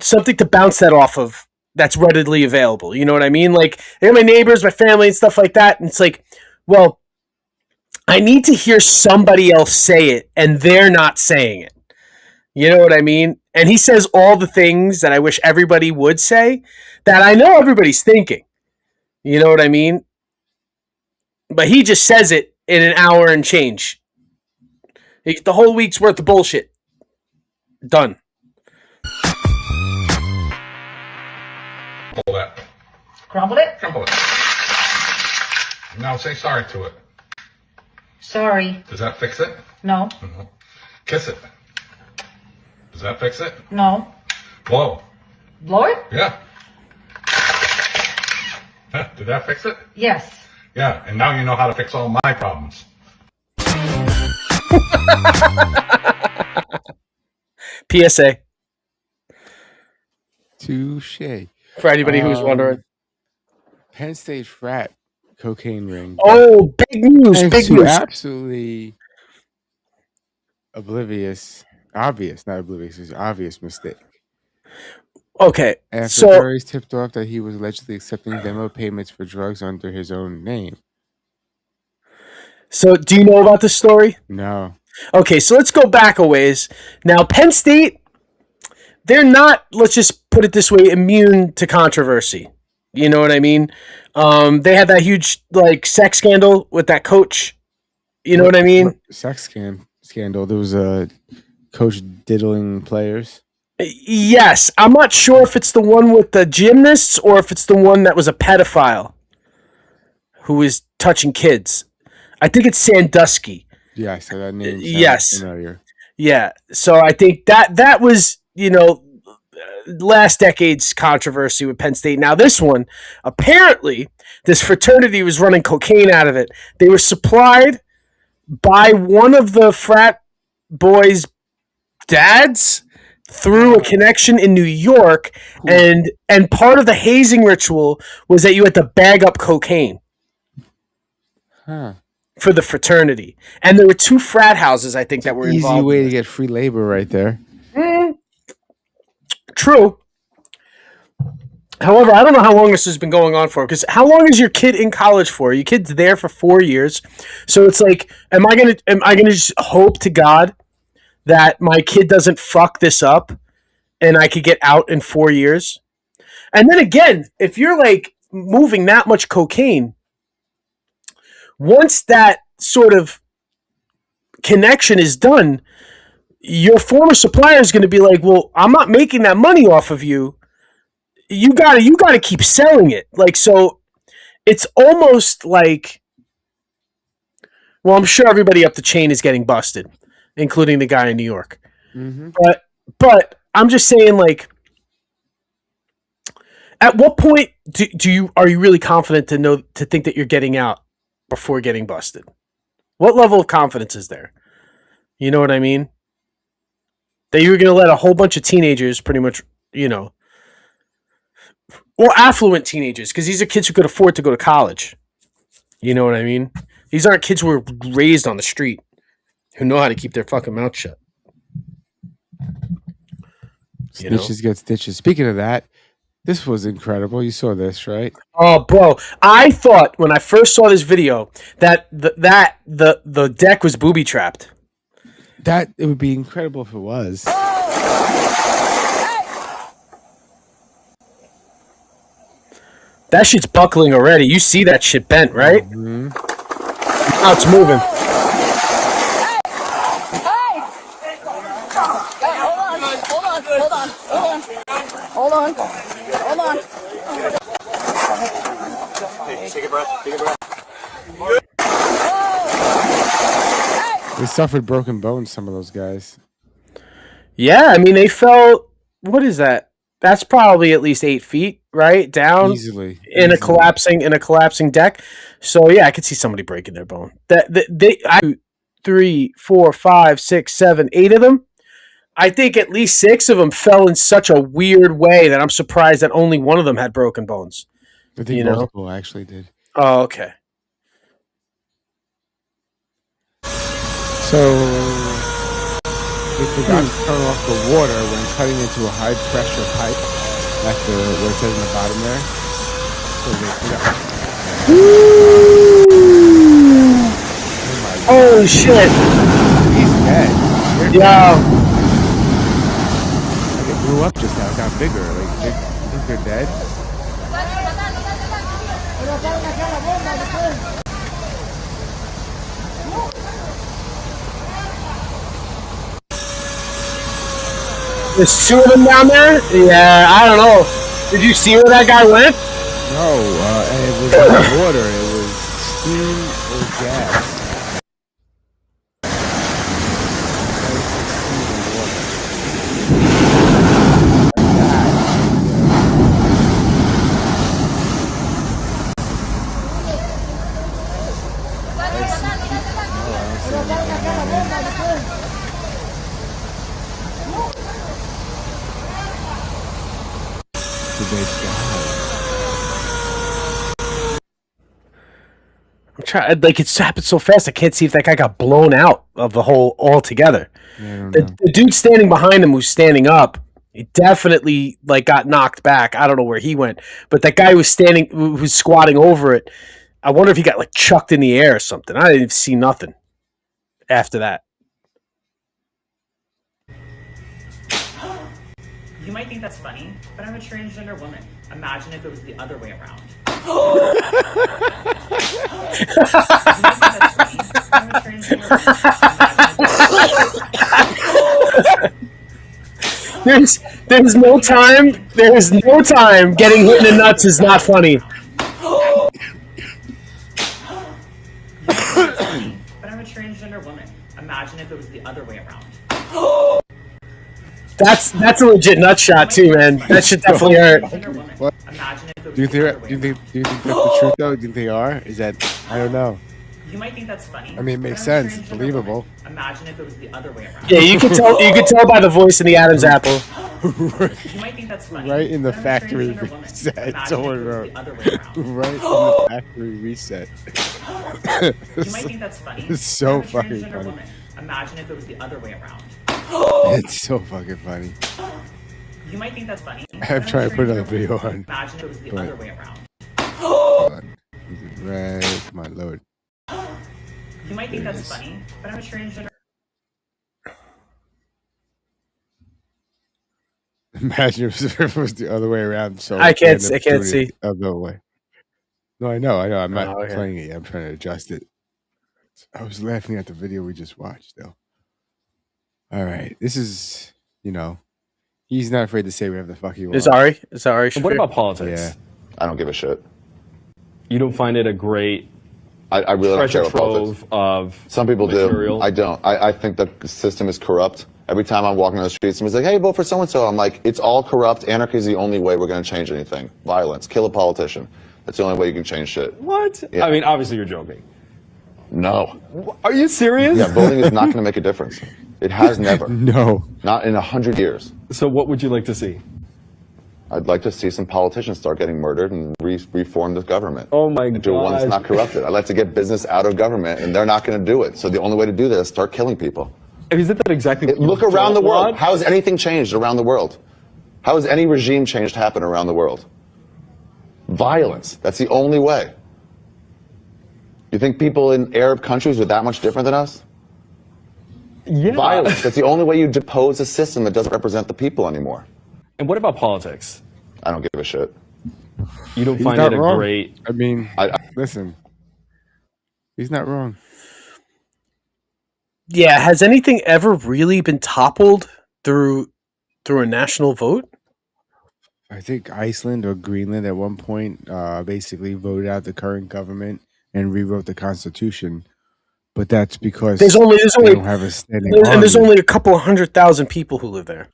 something to bounce that off of that's readily available. You know what I mean? Like, I have my neighbors, my family, and stuff like that, and it's like, well, I need to hear somebody else say it, and they're not saying it. You know what I mean? And he says all the things that I wish everybody would say that I know everybody's thinking. You know what I mean? But he just says it in an hour and change. The whole week's worth of bullshit. Done. Crumble that. Crumble it? Crumble it. Now say sorry to it. Sorry. Does that fix it? No. No. Kiss it. Does that fix it? No. Blow. Blow it? Yeah. Did that fix it? Yes. Yeah, and now you know how to fix all my problems. PSA. Touche. For anybody who's wondering. Penn State frat cocaine ring. Oh, big news. And Big to news. Absolutely obvious mistake. Okay, After so authorities tipped off that he was allegedly accepting demo payments for drugs under his own name. So, do you know about this story? No. Okay, so let's go back a ways. Now, Penn State, they're not, let's just put it this way, immune to controversy. You know what I mean? They had that huge sex scandal with that coach. You know what I mean? Sex scandal. There was a coach diddling players. Yes, I'm not sure if it's the one with the gymnasts or if it's the one that was a pedophile who was touching kids. I think it's Sandusky. Yeah, I said that name. Yes. Familiar. Yeah. So I think that was, last decade's controversy with Penn State. Now this one, apparently, this fraternity was running cocaine out of it. They were supplied by one of the frat boys' dads through a connection in New York, and part of the hazing ritual was that you had to bag up cocaine for the fraternity. And there were 2 frat houses, I think, that were involved. Easy way to get free labor right there. True. However, I don't know how long this has been going on for, because how long is your kid in college for? Your kid's there for 4 years. So it's like, am I gonna just hope to God that my kid doesn't fuck this up and I could get out in 4 years? And then again, if you're moving that much cocaine, once that sort of connection is done, your former supplier is going to be like, well, I'm not making that money off of you. You gotta keep selling it. So it's almost like, well, I'm sure everybody up the chain is getting busted, including the guy in New York. Mm-hmm. But I'm just saying, at what point are you really confident to think that you're getting out before getting busted? What level of confidence is there? You know what I mean? That you're going to let a whole bunch of teenagers, pretty much, or affluent teenagers, because these are kids who could afford to go to college. You know what I mean? These aren't kids who were raised on the street, who know how to keep their fucking mouth shut. Snitches get stitches. Speaking of that, this was incredible. You saw this, right? Oh, bro! I thought when I first saw this video that the deck was booby trapped. That it would be incredible if it was. That shit's buckling already. You see that shit bent, right? Mm-hmm. Now it's moving. Hold on. Hey, take a breath. Take a breath. They suffered broken bones, some of those guys. Yeah, I mean, they fell. What is that? That's probably at least 8 feet, right? Down Easily. A collapsing deck. So yeah, I could see somebody breaking their bone. 3, 4, 5, 6, 7, 8 of them. I think at least 6 of them fell in such a weird way that I'm surprised that only one of them had broken bones. I think multiple actually did. Oh, okay. So they forgot to turn off the water when cutting into a high pressure pipe. That's what it says in the bottom there. So they forgot. Holy shit! He's dead. Yeah. Like it blew up just now. It got bigger. Like you think they're dead? There's 2 of them down there? Yeah, I don't know. Did you see where that guy went? No, and it was not water. It was steam or gas. I'm trying. Like it's happened so fast. I can't see if that guy got blown out of the hole altogether. The dude standing behind him, who's standing up, he definitely like got knocked back. I don't know where he went, but that guy who's squatting over it. I wonder if he got like chucked in the air or something. I didn't see nothing after that. You might think that's funny, but I'm a transgender woman. Imagine if it was the other way around. There's no time. There's no time. Getting hit in the nuts is not funny. But I'm a transgender woman. Imagine if it was the other way around. That's a legit nut shot too, man. That should definitely hurt. What? Do you think that's the truth though? Do you think they are? Is that I don't know. You might think that's funny. I mean, it makes sense. It's believable. Imagine if it was the other way around. Yeah, you can tell. You can tell by the voice in the Adam's apple. You might think that's funny. Right in the factory reset. Someone wrote. Right in the factory reset. You might think that's funny. It's so I'm a fucking transgender funny. woman. Imagine if it was the other way around. It's so fucking funny. You might think that's funny. I'm trying to put another video on. Imagine if it was the other way around. Hold on. Right, come on, load. You might think that's funny, but I'm a transgender. Imagine if it was the other way around. So I can't see. Other way. No, I know. I'm not okay. playing it yet. I'm trying to adjust it. I was laughing at the video we just watched, though. All right, this is, he's not afraid to say whatever the fuck he wants. Is Ari? And what about politics? Yeah. I don't give a shit. You don't find it a great I really don't care treasure about politics. trove of Some people material? do. I don't. I think the system is corrupt. Every time I'm walking on the street, somebody's like, hey, vote for so-and-so. I'm like, it's all corrupt. Anarchy is the only way we're going to change anything. Violence. Kill a politician. That's the only way you can change shit. What? Yeah. I mean, obviously you're joking. No. Are you serious? Yeah, voting is not going to make a difference. It has never. No. Not in 100 years. So what would you like to see? I'd like to see some politicians start getting murdered and reform the government. Oh my god. And do it one that's not corrupted. I'd like to get business out of government, and they're not going to do it. So the only way to do that is start killing people. Isn't that exactly what Look you around the don't world. want? How has anything changed around the world? How has any regime change happen around the world? Violence. That's the only way. You think people in Arab countries are that much different than us? Yeah. Violence. That's the only way you depose a system that doesn't represent the people anymore. And what about politics? I don't give a shit. You don't He's find not it a wrong. great. I mean, listen, he's not wrong. Yeah, has anything ever really been toppled through a national vote? I think Iceland or Greenland at one point basically voted out the current government and rewrote the constitution. But that's because There's only they don't have a standing and there's army. only a couple of 100,000 people who live there.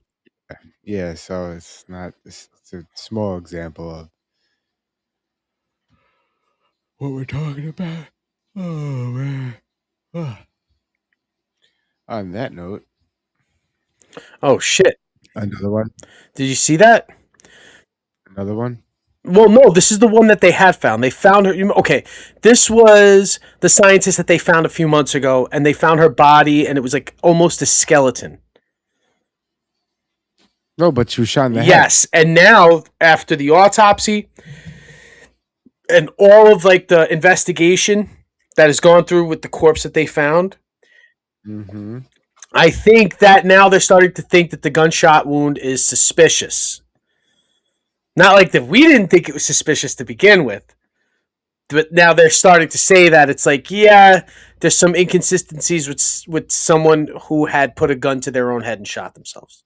Yeah, so it's not. It's a small example of what we're talking about. Oh man. On that note, Oh shit! another one. Did you see that? Another one. Well, no, this is the one that they had found. They found her. Okay, this was the scientist that they found a few months ago, and they found her body, and it was like almost a skeleton. No, but she was shot in the head. Yes, and now after the autopsy and all of like the investigation that has gone through with the corpse that they found, I think that now they're starting to think that the gunshot wound is suspicious. Not like that we didn't think it was suspicious to begin with, but now they're starting to say that it's like, yeah, there's some inconsistencies with someone who had put a gun to their own head and shot themselves.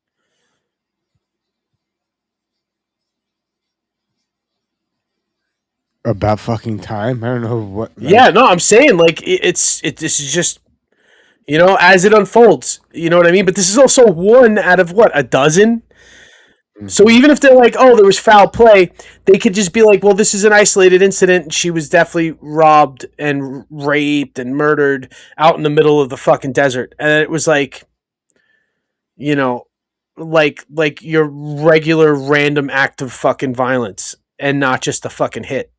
About fucking time. I don't know what. Yeah, no, I'm saying like this is just, as it unfolds, you know what I mean. But this is also one out of what, a dozen. So even if they're like, oh, there was foul play, they could just be like, well, this is an isolated incident. And she was definitely robbed and raped and murdered out in the middle of the fucking desert. And it was like, like your regular random act of fucking violence and not just a fucking hit,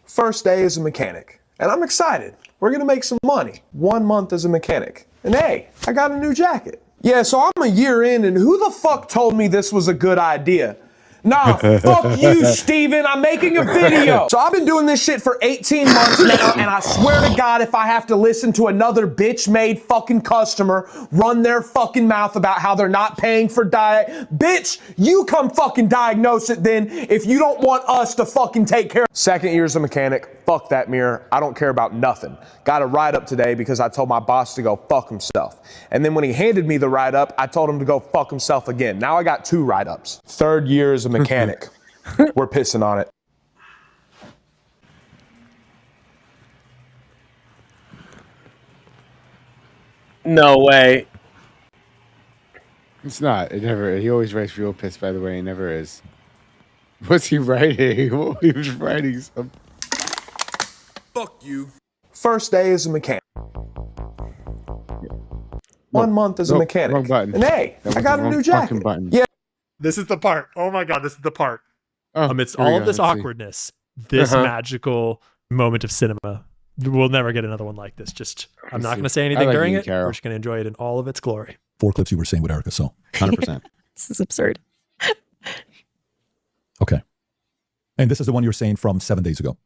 First day as a mechanic, and I'm excited. We're gonna make some money. 1 month as a mechanic. And hey, I got a new jacket. Yeah, so I'm a year in, and who the fuck told me this was a good idea? Nah, fuck you, Steven. I'm making a video. So I've been doing this shit for 18 months now, and I swear to God, if I have to listen to another bitch-made fucking customer run their fucking mouth about how they're not paying for diet, bitch, you come fucking diagnose it then if you don't want us to fucking take care of it. Second year as a mechanic, fuck that mirror. I don't care about nothing. Got a write-up today because I told my boss to go fuck himself. And then when he handed me the write-up, I told him to go fuck himself again. Now I got 2 write-ups. Third year as a mechanic. We're pissing on it. No way. It's not. It never. He always writes real piss. By the way, he never is. What's he writing? Well, he was writing something. Fuck you. First day as a mechanic. 1 month as a mechanic. Wrong button. And hey, I got a new jacket. Yeah. This is the part. Oh my God, this is the part. Amidst here we all go. of this Let's see. awkwardness, this magical moment of cinema. We'll never get another one like this. I'm not going to say anything like during you, it. Carol. We're just going to enjoy it in all of its glory. 4 clips you were saying with Erica, so 100%. This is absurd. Okay. And this is the one you were saying from 7 days ago.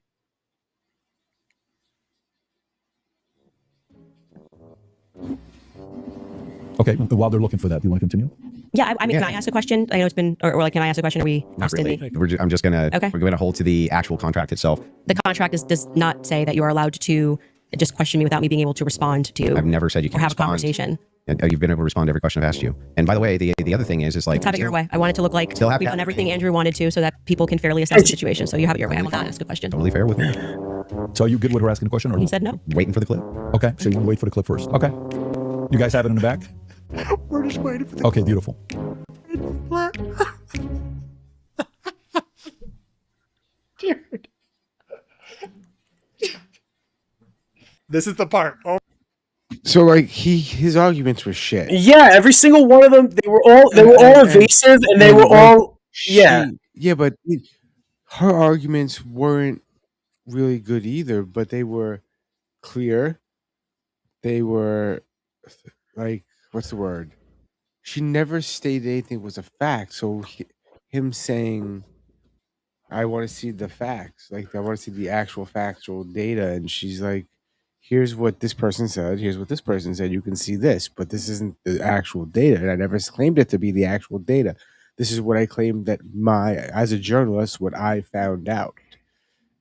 Okay, while they're looking for that, do you want to continue? Yeah, I mean, can I ask a question? I know it's been, or like, can I ask a question? Are we Not just in really. the- I'm just gonna. Okay. We're gonna hold to the actual contract itself. The contract does not say that you are allowed to just question me without me being able to respond to. I've never said you or can't have respond. a conversation. And you've been able to respond to every question I've asked you. And by the way, the other thing is like. Let's have it your way. I want it to look like Still have we've to- done everything Andrew wanted to, so that people can fairly assess the situation. So you have it your way. I will not ask a question. Totally fair with me. So are you good with her asking a question? Or He said no. Waiting for the clip. Okay, so you want to wait for the clip first. Okay. You guys have it in the back? We're just waiting for the Okay, beautiful. Dude. This is the part. Oh. So like his arguments were shit. Yeah, every single one of them, they were all evasive, and they were all but her arguments weren't really good either. But they were clear. They were like, what's the word? She never stated anything was a fact. So him saying, "I want to see the facts," like I want to see the actual factual data, and she's like, here's what this person said, here's what this person said, you can see this, but this isn't the actual data. And I never claimed it to be the actual data. This is what I claimed that as a journalist, what I found out.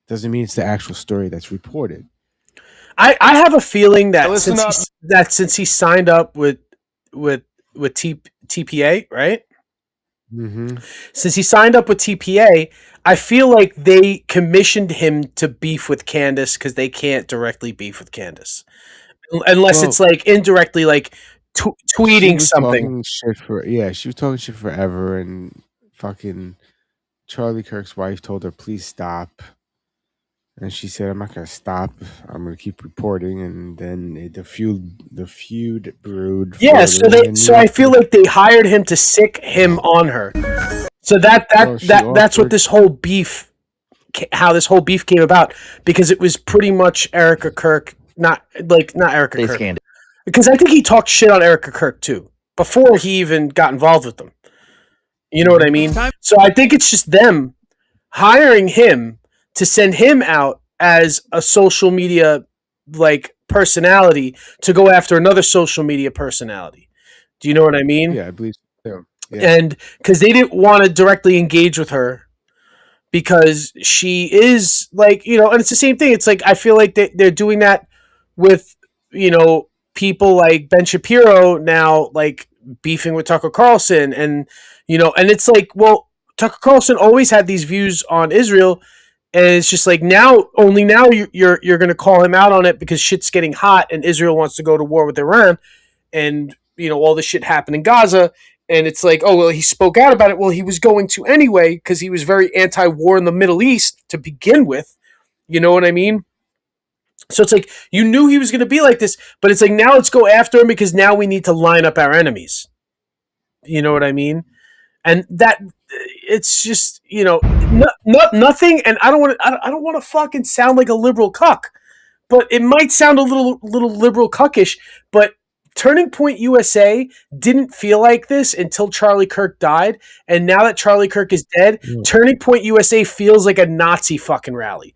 Doesn't mean it's the actual story that's reported. I have a feeling that since he signed up with TPA, right? Mm-hmm. Since he signed up with TPA, I feel like they commissioned him to beef with Candace because they can't directly beef with Candace, unless it's like indirectly, like tweeting something. She was talking shit forever, and fucking Charlie Kirk's wife told her, "Please stop." And she said, "I'm not gonna stop. I'm gonna keep reporting." And then the feud brewed. Yeah, so I feel like they hired him to sick him on her. So that's what this whole beef, how this whole beef came about, because it was pretty much Erica Kirk, not Erica Kirk, because I think he talked shit on Erica Kirk too before he even got involved with them. You know what I mean? So I think it's just them hiring him to send him out as a social media personality to go after another social media personality. Do you know what I mean? Yeah, I believe so. Yeah. And because they didn't want to directly engage with her because she is and it's the same thing. It's like, I feel like they're doing that with, people like Ben Shapiro now, like beefing with Tucker Carlson, and it's like, well, Tucker Carlson always had these views on Israel. And it's just like only now you're going to call him out on it because shit's getting hot and Israel wants to go to war with Iran, and all this shit happened in Gaza, and it's like, oh well, he spoke out about it. Well, he was going to anyway because he was very anti-war in the Middle East to begin with. You know what I mean? So it's like you knew he was going to be like this, but it's like now let's go after him because now we need to line up our enemies. You know what I mean? And that it's just nothing. And I don't want to fucking sound like a liberal cuck, but it might sound a little liberal cuckish. But Turning Point USA didn't feel like this until Charlie Kirk died, and now that Charlie Kirk is dead, Turning Point USA feels like a Nazi fucking rally.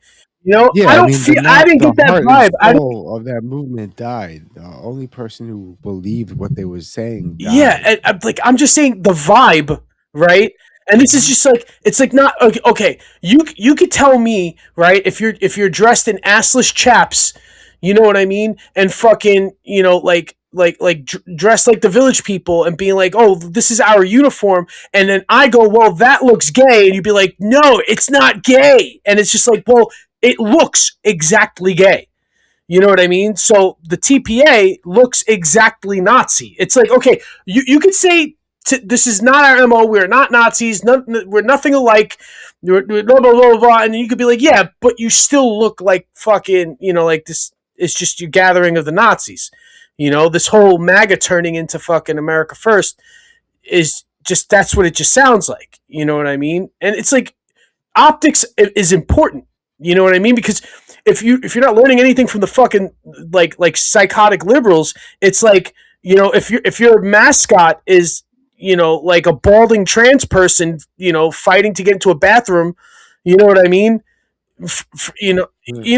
I didn't get that vibe. Of that movement died. The only person who believed what they were saying died. Yeah, I'm just saying the vibe. Right, and this is just like, it's like not okay. You could tell me, right, if you're dressed in assless chaps, you know what I mean, and fucking dressed like the Village People and being like, oh, this is our uniform, and then I go, well, that looks gay, and you'd be like, no, it's not gay, and it's just like, well, it looks exactly gay. You know what I mean? So the TPA looks exactly Nazi. It's like, okay, you could say, this is not our MO. We're not Nazis. We're nothing alike. We're blah, blah, blah, blah. And you could be like, yeah, but you still look like fucking, like this is just your gathering of the Nazis. This whole MAGA turning into fucking America First is just, that's what it just sounds like. You know what I mean? And it's like, optics is important. You know what I mean? Because if you're not learning anything from the fucking like psychotic liberals, it's like, if your mascot is, like a balding trans person, fighting to get into a bathroom, you know what I mean? You know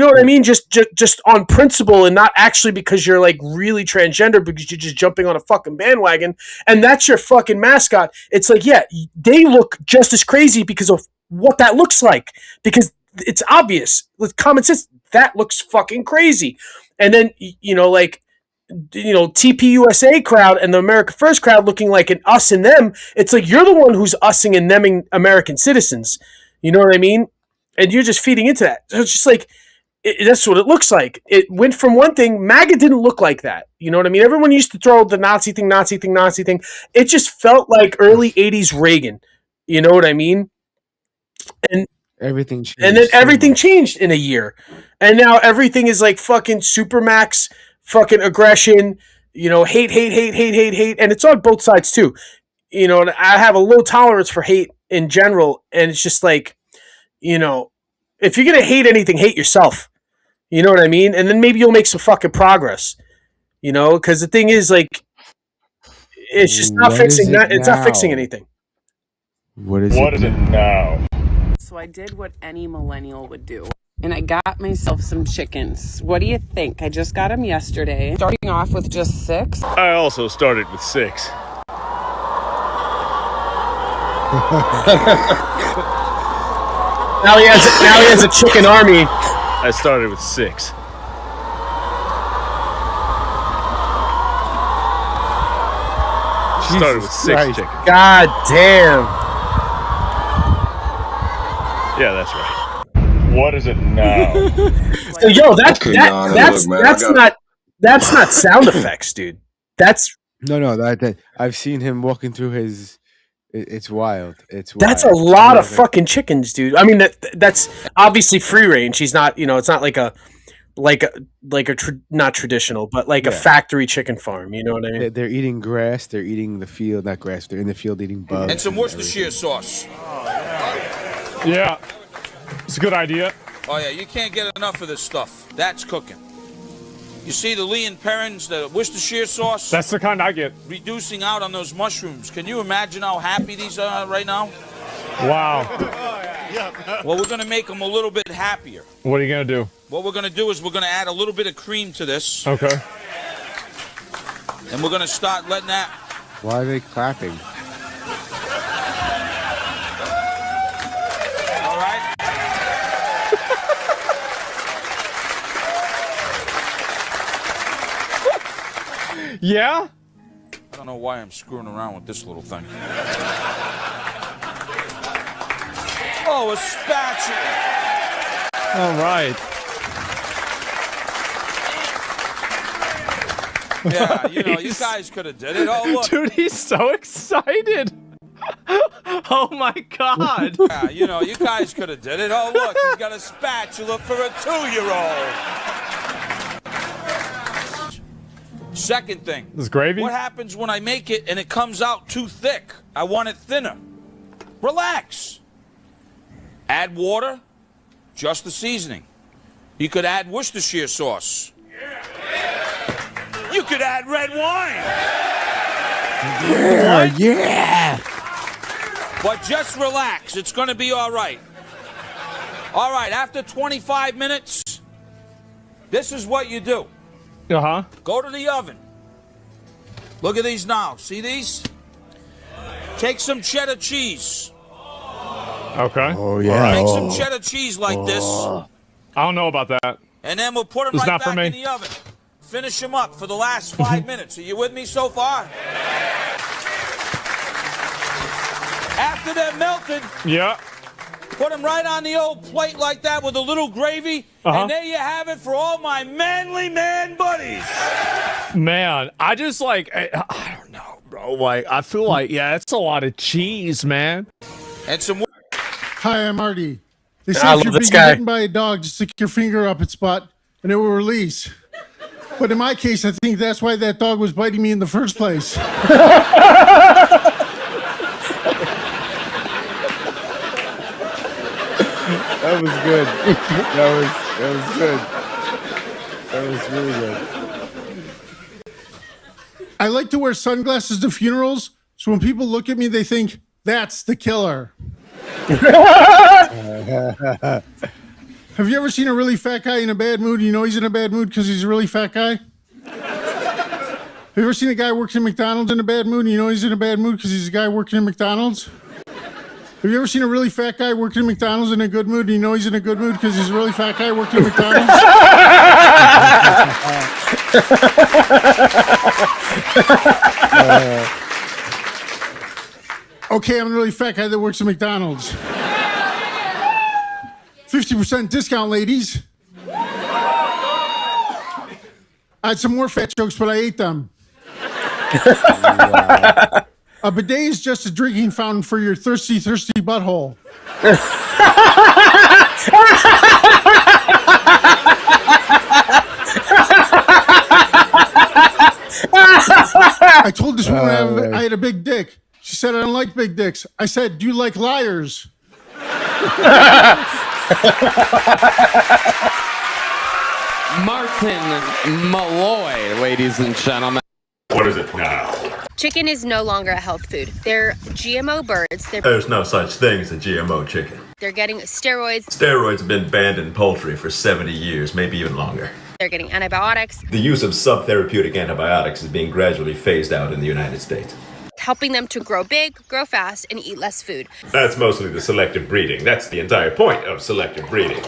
what I mean? Just on principle, and not actually because you're like really transgender, because you're just jumping on a fucking bandwagon, and that's your fucking mascot. It's like, yeah, they look just as crazy because of what that looks like, because it's obvious with common sense that looks fucking crazy. And then TPUSA crowd and the America First crowd looking like an us and them. It's like you're the one who's ussing and theming American citizens. You know what I mean? And you're just feeding into that. So it's just like, that's what it looks like. It went from one thing. MAGA didn't look like that. You know what I mean? Everyone used to throw the Nazi thing. It just felt like early 80s Reagan. You know what I mean? And everything changed. And then everything changed in a year. And now everything is like fucking supermax fucking aggression, hate, and it's on both sides too. And I have a low tolerance for hate in general, and it's just like, if you're gonna hate anything, hate yourself. You know what I mean? And then maybe you'll make some fucking progress. Because the thing is, like, it's just not fixing that. It's not fixing anything. What is it now? So I did what any millennial would do. and I got myself some chickens. What do you think? I just got them yesterday. Starting off with just 6. I also started with 6. Now he has a chicken army. I started with 6. Started with 6 chickens. God damn. Yeah, that's right. What is it now? So, yo, that's not sound effects, dude. That's no. That I've seen him walking through his. It's wild. It's wild. That's a lot of fucking chickens, dude. I mean, that's obviously free range. He's not, it's not like a not traditional, but like a factory chicken farm. You know what I mean? They're eating grass. They're eating the field, not grass. They're in the field eating bugs. And some Worcestershire sauce. Yeah, it's a good idea. Oh yeah, you can't get enough of this stuff. That's cooking. You see the Lee and Perrins, the Worcestershire sauce? That's the kind I get. Reducing out on those mushrooms. Can you imagine how happy these are right now? Wow. Well, we're going to make them a little bit happier. What are you going to do? What we're going to do is we're going to add a little bit of cream to this. Okay. And we're going to start letting that... Why are they clapping? All right. Yeah? I don't know why I'm screwing around with this little thing. Oh, a spatula. All right. Yeah, you guys could have did it. Oh, look. Dude, he's so excited. Oh, my God. Yeah, you guys could have did it. Oh, look, he's got a spatula for a 2-year-old. Second thing. This gravy? What happens when I make it and it comes out too thick? I want it thinner. Relax. Add water, just the seasoning. You could add Worcestershire sauce. You could add red wine. Yeah. But just relax. It's going to be all right. All right, after 25 minutes, this is what you do. Uh-huh. Go to the oven. Look at these now. See these? Take some cheddar cheese. Okay. Oh, yeah. Take some cheddar cheese like this. I don't know about that. And then we'll put them It's right not for back me. in the oven. Finish them up for the last 5 minutes. Are you with me so far? After they're melted, Yeah. put them right on the old plate like that with a little gravy. Uh-huh. And there you have it for all my manly man buddies. Man, I just I don't know, bro. Like, I feel like, yeah, it's a lot of cheese, man. And some... Hi, I'm Artie. They say I if love you're this being guy. bitten by a dog, just stick your finger up its butt and it will release. But in my case, I think that's why that dog was biting me in the first place. That was good. That was good. That was really good. I like to wear sunglasses to funerals, so when people look at me, they think, that's the killer. Have you ever seen a really fat guy in a bad mood? You know he's in a bad mood because he's a really fat guy? Have you ever seen a guy working at McDonald's in a bad mood and you know he's in a bad mood because he's a guy working at McDonald's? Have you ever seen a really fat guy working at McDonald's in a good mood and you know he's in a good mood because he's a really fat guy working at McDonald's? Okay, I'm a really fat guy that works at McDonald's. 50% discount, ladies. I had some more fat jokes, but I ate them. Wow. A bidet is just a drinking fountain for your thirsty, thirsty butthole. I told this woman I had a big dick. She said, I don't like big dicks. I said, do you like liars? Martin Malloy, ladies and gentlemen. What is it now? Chicken is no longer a health food. They're GMO birds. There's no such thing as a GMO chicken. They're getting steroids. Steroids have been banned in poultry for 70 years, maybe even longer. They're getting antibiotics. The use of subtherapeutic antibiotics is being gradually phased out in the United States. Helping them to grow big, grow fast, and eat less food. That's mostly the selective breeding. That's the entire point of selective breeding.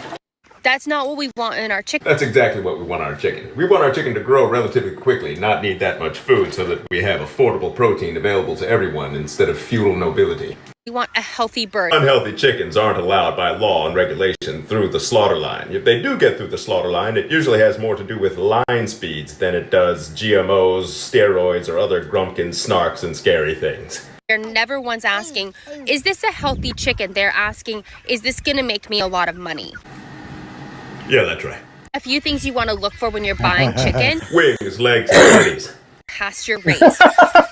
That's not what we want in our chicken. That's exactly what we want our chicken. We want our chicken to grow relatively quickly, not need that much food so that we have affordable protein available to everyone instead of feudal nobility. We want a healthy bird. Unhealthy chickens aren't allowed by law and regulation through the slaughter line. If they do get through the slaughter line, it usually has more to do with line speeds than it does GMOs, steroids, or other grumpkin snarks and scary things. They're never once asking, is this a healthy chicken? They're asking, is this going to make me a lot of money? Yeah, that's right. A few things you want to look for when you're buying chicken. Wings, legs, and titties. Pasture raised.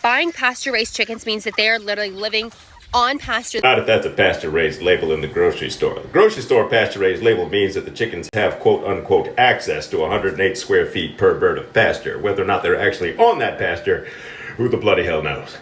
Buying pasture raised chickens means that they are literally living on pasture. Not if that's a pasture-raised label in the grocery store. The grocery store pasture-raised label means that the chickens have quote-unquote access to 108 square feet per bird of pasture. Whether or not they're actually on that pasture, who the bloody hell knows?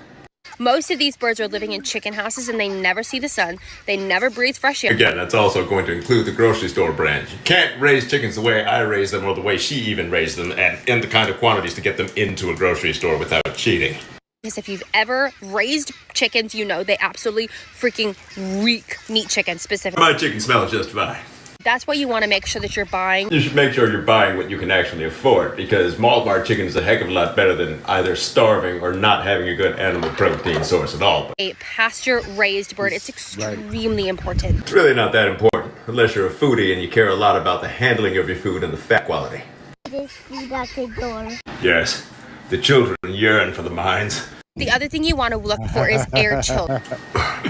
Most of these birds are living in chicken houses and they never see the sun. They never breathe fresh air. Again, that's also going to include the grocery store branch. You can't raise chickens the way I raise them or the way she even raised them and in the kind of quantities to get them into a grocery store without cheating. Because if you've ever raised chickens, you know they absolutely freaking reek meat chicken specifically. My chicken smells just fine. That's why you want to make sure that you're buying. You should make sure you're buying what you can actually afford because malt bar chicken is a heck of a lot better than either starving or not having a good animal protein source at all. A pasture-raised bird, it's extremely important. It's really not that important unless you're a foodie and you care a lot about the handling of your food and the fat quality. There's food at the door. Yes, the children yearn for the mines. The other thing you want to look for is air chilled.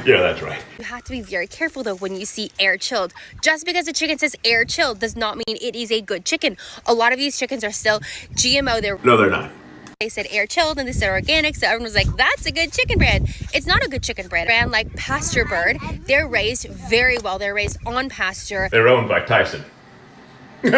Yeah, that's right. You have to be very careful though when you see air chilled. Just because the chicken says air chilled does not mean it is a good chicken. A lot of these chickens are still GMO. No, they're not. They said air chilled and they said organic, so everyone was like, that's a good chicken brand. It's not a good chicken brand. Brand like Pasture Bird, they're raised very well. They're raised on pasture. They're owned by Tyson. They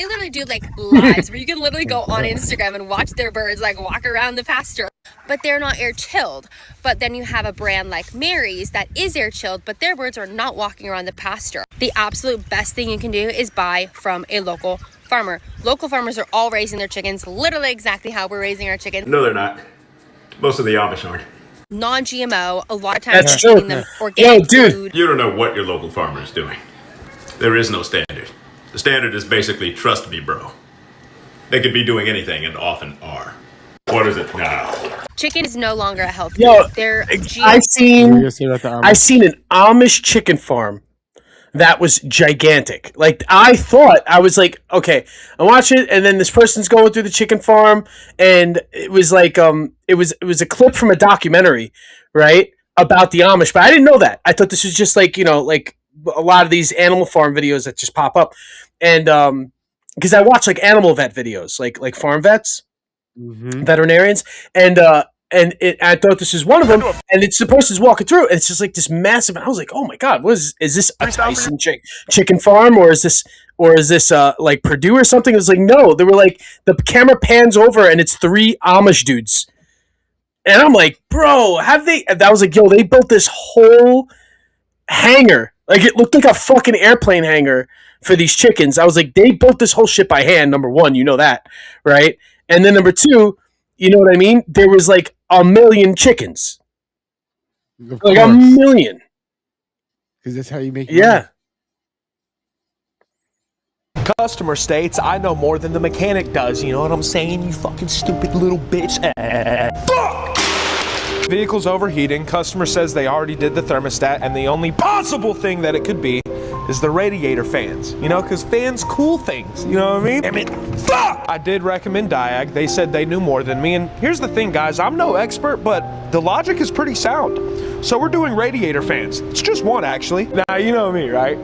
literally do like lives where you can literally go on Instagram and watch their birds like walk around the pasture. But they're not air chilled. But then you have a brand like Mary's that is air chilled, but their birds are not walking around the pasture. The absolute best thing you can do is buy from a local farmer. Local farmers are all raising their chickens literally exactly how we're raising our chickens. No, they're not. Most of the Amish aren't. Non-GMO, a lot of times That's they're true. feeding them organic food. You don't know what your local farmer is doing. There is no standard. The standard is basically trust me, bro. They could be doing anything and often are. What is it now? Chicken is no longer a health Yo, food. They're I seen an Amish chicken farm that was gigantic. Like I was like, okay, I watch it, and then this person's going through the chicken farm, and it was like it was a clip from a documentary, right, about the Amish. But I didn't know that. I thought this was just like, you know, like a lot of these animal farm videos that just pop up, and because I watch like animal vet videos, like farm vets, veterinarians, and I thought this was one of them, and it's the person's walking through, and it's just like this massive. And I was like, oh my god, is this a Tyson chicken farm, or is this like Purdue or something? It was like, no, they were like, the camera pans over and it's 3 Amish dudes, and I'm like, bro, that was like, yo, they built this whole hangar. Like, it looked like a fucking airplane hangar for these chickens. I was like, they built this whole shit by hand, number one, you know that, right? And then number two, you know what I mean? There was like 1 million chickens. Like 1 million. Because that's how you make money. Customer states, I know more than the mechanic does. You know what I'm saying, you fucking stupid little bitch? Fuck! Vehicle's overheating. Customer says they already did the thermostat, and the only possible thing that it could be is the radiator fans. You know, because fans cool things. You know what I mean? Damn it. Fuck! I did recommend Diag. They said they knew more than me. And here's the thing, guys. I'm no expert, but the logic is pretty sound. So we're doing radiator fans. It's just one, actually. Now, you know me, right?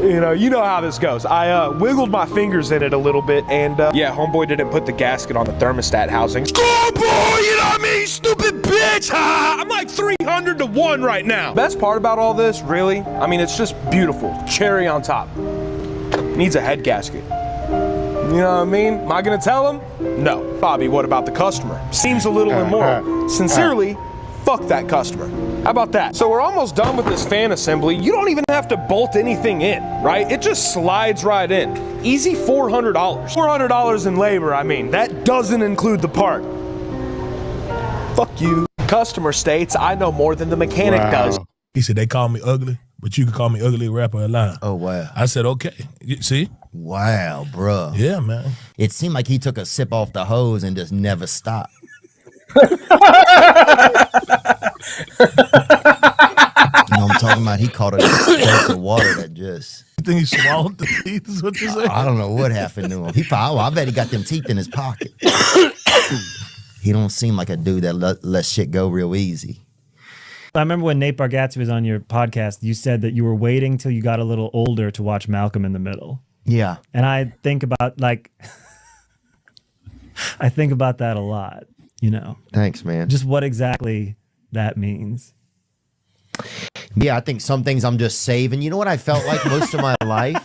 You know how this goes. I wiggled my fingers in it a little bit, and yeah, homeboy didn't put the gasket on the thermostat housing. Scoreboy, you know what I mean, stupid bitch! Ha! I'm like 300 to 1 right now. Best part about all this, really, I mean, it's just beautiful. Cherry on top. Needs a head gasket. You know what I mean? Am I gonna tell him? No. Bobby, what about the customer? Seems a little immoral. Sincerely, fuck that customer. How about that? So we're almost done with this fan assembly. You don't even have to bolt anything in, right? It just slides right in. Easy $400. $400 in labor, I mean. That doesn't include the part. Fuck you. Customer states I know more than the mechanic does. He said, they call me ugly, but you can call me ugly rapper alive. Oh, wow. I said, okay. See? Wow, bro. Yeah, man. It seemed like he took a sip off the hose and just never stopped. You know what I'm talking about? He caught a glass of water that just... You think he swallowed the teeth is what you're saying? I don't know what happened to him. I bet he got them teeth in his pocket. He don't seem like a dude that lets shit go real easy. I remember when Nate Bargatze was on your podcast, you said that you were waiting till you got a little older to watch Malcolm in the Middle. Yeah. And I think about I think about that a lot, you know. Thanks, man. Just what exactly that means. Yeah, I think some things I'm just saving. You know what I felt like most of my life?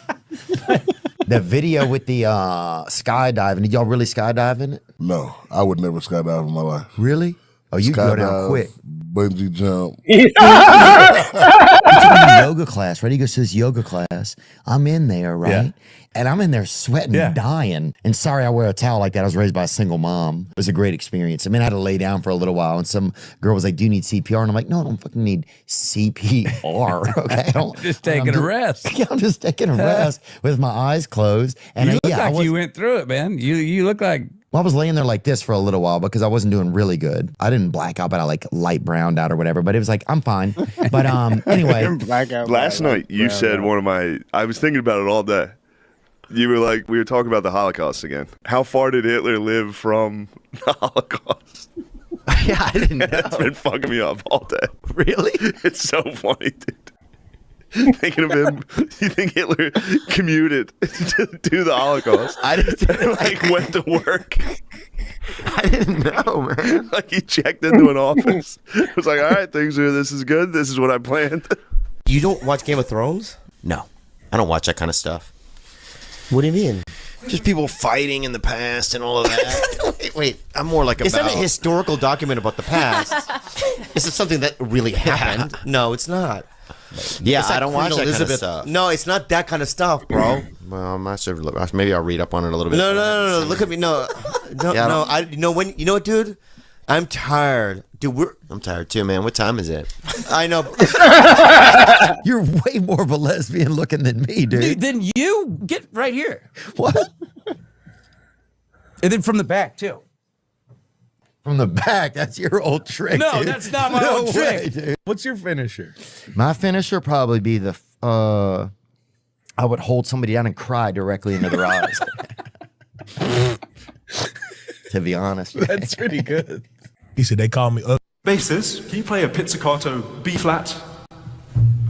The video with the skydiving. Did y'all really skydive in it? No, I would never skydive in my life. Really? Oh, you go down quick. Bungee jump. He took a yoga class, right? He goes to this yoga class. I'm in there, right? Yeah. And I'm in there sweating, dying. And sorry I wear a towel like that. I was raised by a single mom. It was a great experience. I mean, I had to lay down for a little while. And some girl was like, do you need CPR? And I'm like, no, I don't fucking need CPR. Okay. I don't, just taking a rest. Yeah, I'm just taking a rest with my eyes closed. And you look like you went through it, man. You look like... Well, I was laying there like this for a little while because I wasn't doing really good. I didn't black out, but I like light browned out or whatever. But it was like, I'm fine. But anyway. Last night you said one of my, I was thinking about it all day. You were like, we were talking about the Holocaust again. How far did Hitler live from the Holocaust? Yeah, I didn't know. That's been fucking me up all day. Really? It's so funny, dude. Thinking of him, you think Hitler commuted to do the Holocaust? I didn't like went to work. I didn't know, man. Like he checked into an office. It was like, all right, this is good. This is what I planned. You don't watch Game of Thrones? No, I don't watch that kind of stuff. What do you mean? Just people fighting in the past and all of that. Wait. I'm more like Is about... that a historical document about the past? Is it something that really happened? No, it's not. Yeah, It's I like don't watch Queen that Elizabeth. kind of stuff. No, it's not that kind of stuff, bro. Well, I'm not sure. Maybe I'll read up on it a little bit. No. Look at me. No. You know what, dude? I'm tired. Dude, I'm tired too, man. What time is it? I know. You're way more of a lesbian looking than me, dude. Then you get right here. What? And then from the back too. From the back, that's your old trick. No, dude. that's not my old trick. Way, dude. What's your finisher? My finisher probably be the. I would hold somebody down and cry directly into their eyes. To be honest, that's pretty good. He said they call me ugly. Basis, can you play a pizzicato B flat?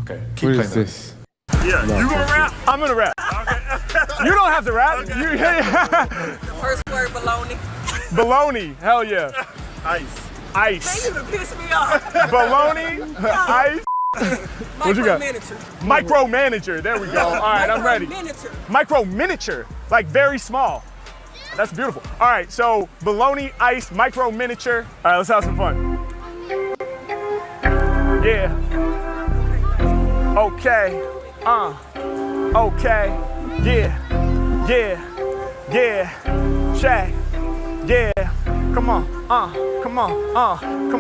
Okay, keep playing this? Yeah, you gonna rap? I'm gonna rap. Okay. You don't have to rap. Okay. First word, baloney. Baloney, hell yeah. Ice. Man, you done pissed me off. Baloney, ice. What you got? Micromanager. There we go. All right, I'm ready. Micro miniature, like very small. That's beautiful. All right, so baloney, ice, micro miniature. All right, let's have some fun. Yeah. Okay. Okay. Yeah. Check. Yeah. Come on. Come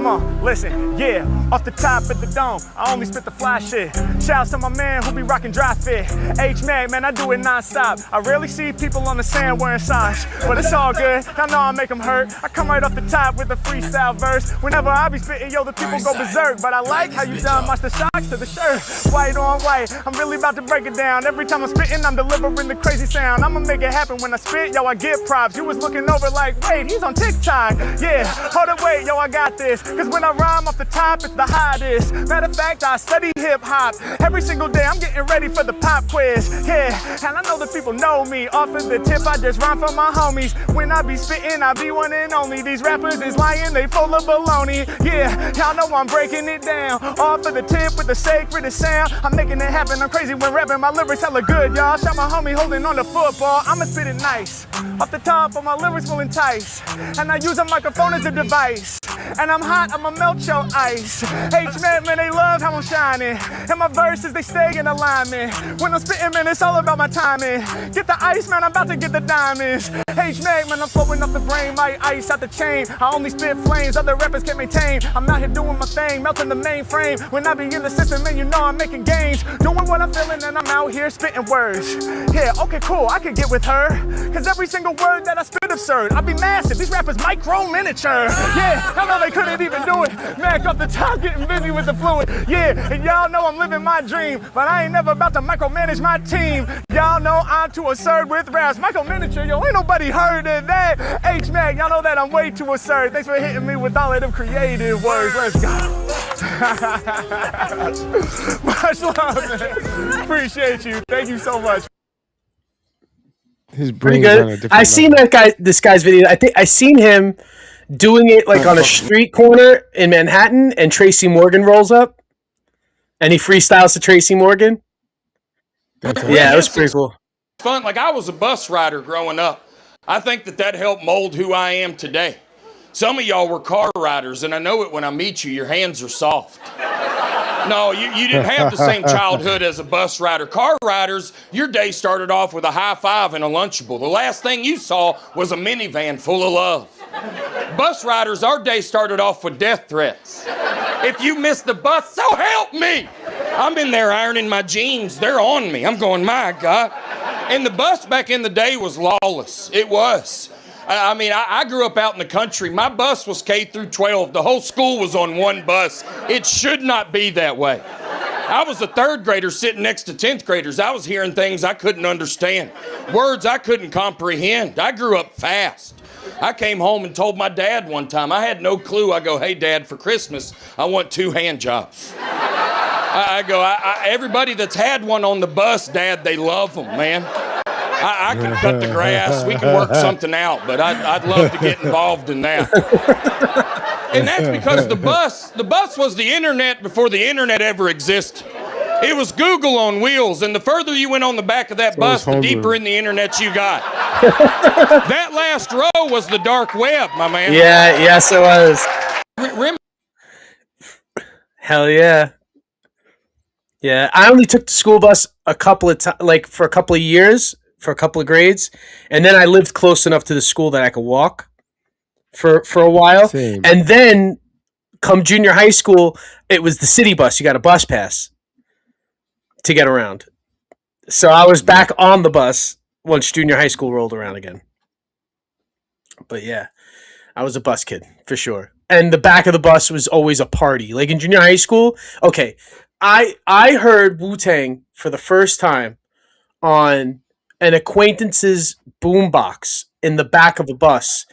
on. Listen, yeah. Off the top of the dome, I only spit the fly shit. Shouts to my man who be rocking dry fit. H-Mag, man, I do it non-stop. I rarely see people on the sand wearing socks, but it's all good. I know I make them hurt. I come right off the top with a freestyle verse. Whenever I be spitting, yo, the people go berserk. But I like how you done match the socks to the shirt. White on white, I'm really about to break it down. Every time I'm spitting, I'm delivering the crazy sound. I'ma make it happen when I spit, yo, I get props. You was looking over like, wait, he's on TikTok. Yeah. Yeah, hold it, wait, yo, I got this. Cause when I rhyme off the top, it's the hottest. Matter of fact, I study hip hop. Every single day, I'm getting ready for the pop quiz. Yeah, and I know that people know me. Off of the tip, I just rhyme for my homies. When I be spitting, I be one and only. These rappers is lying, they full of baloney. Yeah, y'all know I'm breaking it down. Off of the tip with the sacred sound. I'm making it happen, I'm crazy when rapping. My lyrics hella good, y'all. Shout my homie holding on the football. I'ma spit it nice. Off the top, all my lyrics will entice. And I use a microphone as a device. And I'm hot, I'ma melt your ice. H-Man, man, they love how I'm shining. And my verses, they stay in alignment. When I'm spitting, man, it's all about my timing. Get the ice, man, I'm about to get the diamonds. H-Man, man, I'm flowing off the brain like ice out the chain. I only spit flames, other rappers can't maintain. I'm out here doing my thing, melting the mainframe. When I be in the system, man, you know I'm making gains. Doing what I'm feeling, and I'm out here spitting words. Yeah, okay, cool, I can get with her. Cause every single word that I spit absurd. I be massive, these rappers micro miniature. Yeah, I know they couldn't even do it. Mac off the top, getting busy with the fluid. Yeah, and y'all know I'm living my dream. But I ain't never about to micromanage my team. Y'all know I'm too absurd with raps. Micro miniature, yo, ain't nobody heard of that. H-Mac, y'all know that I'm way too absurd. Thanks for hitting me with all of them creative words. Let's go. Much love, man. Appreciate you. Thank you so much. His Pretty brain's on a good. different I seen level. this guy's video. I seen him doing it like on a street corner in Manhattan, and Tracy Morgan rolls up, and he freestyles to Tracy Morgan. Yeah, it was pretty cool. Fun. Like, I was a bus rider growing up. I think that helped mold who I am today. Some of y'all were car riders, and I know it when I meet you. Your hands are soft. No, you didn't have the same childhood as a bus rider. Car riders, your day started off with a high five and a Lunchable. The last thing you saw was a minivan full of love. Bus riders, our day started off with death threats. If you miss the bus, so help me. I'm in there ironing my jeans. They're on me. I'm going, my God. And the bus back in the day was lawless. It was. I mean, I grew up out in the country. My bus was K through 12. The whole school was on one bus. It should not be that way. I was a third grader sitting next to 10th graders. I was hearing things I couldn't understand, words I couldn't comprehend. I grew up fast. I came home and told my dad one time. I had no clue. I go, hey, Dad, for Christmas, I want 2 hand jobs. I go, everybody that's had one on the bus, Dad, they love them, man. I could cut the grass. We can work something out, but I'd love to get involved in that. And that's because the bus was the internet before the internet ever existed. It was Google on wheels, and the further you went on the back of that bus, the deeper in the internet you got. That last row was the dark web, my man. Yeah, yes it was. Hell yeah. Yeah, I only took the school bus a couple of times, like for a couple of years, for a couple of grades, and then I lived close enough to the school that I could walk for a while. Same. And then come junior high school, it was the city bus. You got a bus pass to get around. So I was back on the bus once junior high school rolled around again. But yeah, I was a bus kid for sure. And the back of the bus was always a party. Like in junior high school, okay, I heard Wu-Tang for the first time on an acquaintance's boombox in the back of a bus.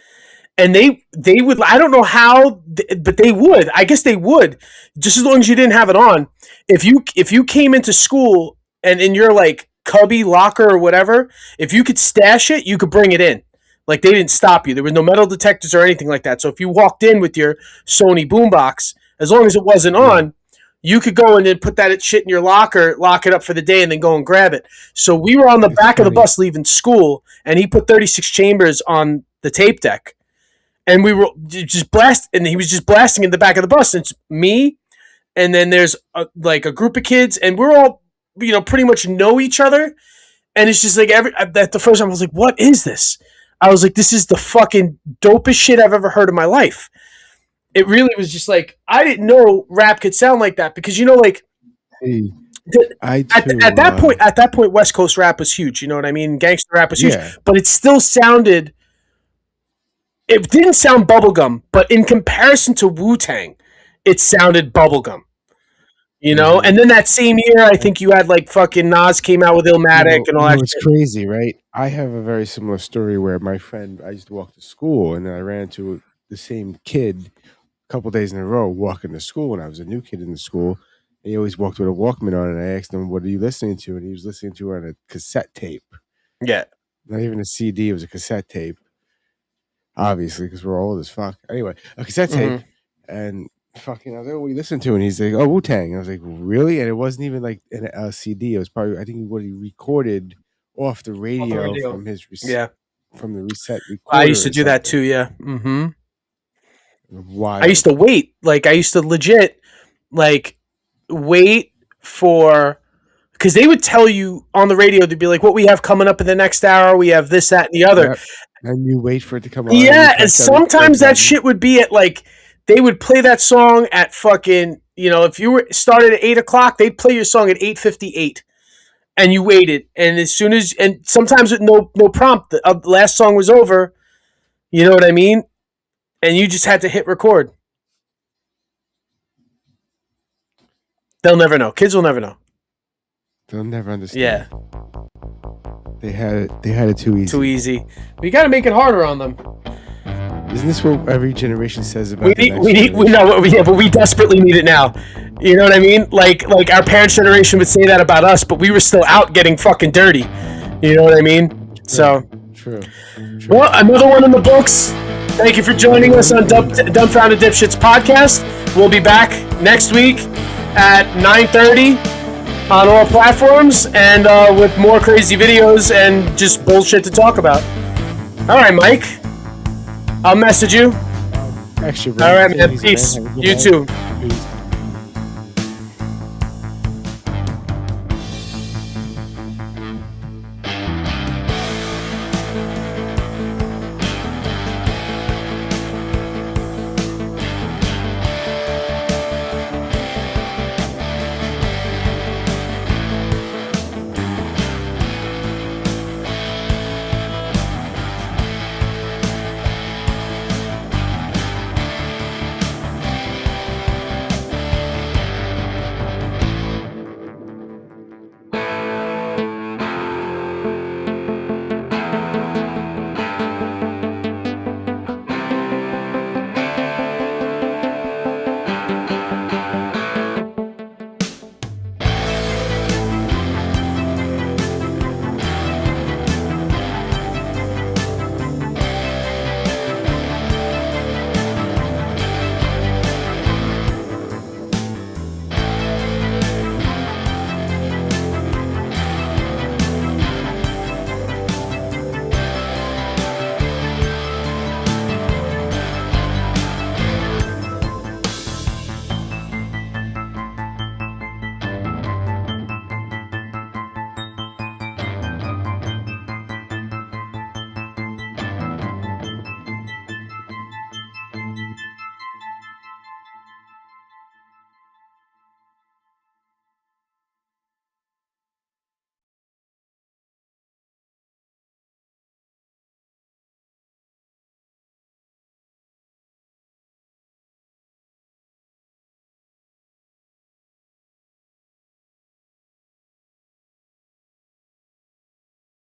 And they would, I don't know how, but they would. I guess they would, just as long as you didn't have it on. If you came into school and in your like cubby locker or whatever, if you could stash it, you could bring it in. Like they didn't stop you. There was no metal detectors or anything like that. So if you walked in with your Sony boombox, as long as it wasn't on, you could go and then put that shit in your locker, lock it up for the day, and then go and grab it. So we were on the back of the bus leaving school, and he put 36 Chambers on the tape deck. And we were just and he was just blasting in the back of the bus. And it's me, and then there's a group of kids, and we're all, pretty much know each other. And it's just like the first time I was like, what is this? I was like, this is the fucking dopest shit I've ever heard in my life. It really was just like, I didn't know rap could sound like that because, at that point, West Coast rap was huge. You know what I mean? Gangster rap was huge, but it still sounded, it didn't sound bubblegum, but in comparison to Wu-Tang, it sounded bubblegum. And then that same year, I think you had like fucking Nas came out with Illmatic and all that. It's crazy, right? I have a very similar story where my friend, I used to walk to school and then I ran into the same kid a couple days in a row walking to school when I was a new kid in the school. And he always walked with a Walkman on, and I asked him, "What are you listening to?" And he was listening to it on a cassette tape. Yeah. Not even a CD; it was a cassette tape. Obviously, because we're old as fuck. Anyway, a cassette tape, and fucking, I was like, "What are you listening to?" And he's like, "Oh, Wu-Tang." I was like, "Really?" And it wasn't even like a CD. It was probably, I think, what he recorded off the radio, from his from the reset recorder. I used to do that too. Yeah. Mm-hmm. Why? I used to wait. Like I used to legit, like, wait for, because they would tell you on the radio, they'd be like, "What we have coming up in the next hour? We have this, that, and the other." Yep. And you wait for it to come on. Yeah, and sometimes that shit would be at like, they would play that song at fucking, you know, if you were started at 8 o'clock, they'd play your song at 8:58, and you waited, and as soon as, and sometimes with no prompt, the last song was over. You know what I mean? And you just had to hit record. They'll never know. Kids will never know. They'll never understand. Yeah. They had it too easy. Too easy. We got to make it harder on them. Isn't this what every generation says about We desperately need it now. You know what I mean? Like our parents' generation would say that about us, but we were still out getting fucking dirty. You know what I mean? So. True. Well, another one in the books. Thank you for joining us on Dumbfounded Dipshits podcast. We'll be back next week at 9:30 on all platforms, and with more crazy videos and just bullshit to talk about. All right, Mike. I'll message you. Extra, bro. All right, man. Easy, Peace. man. You too. Peace.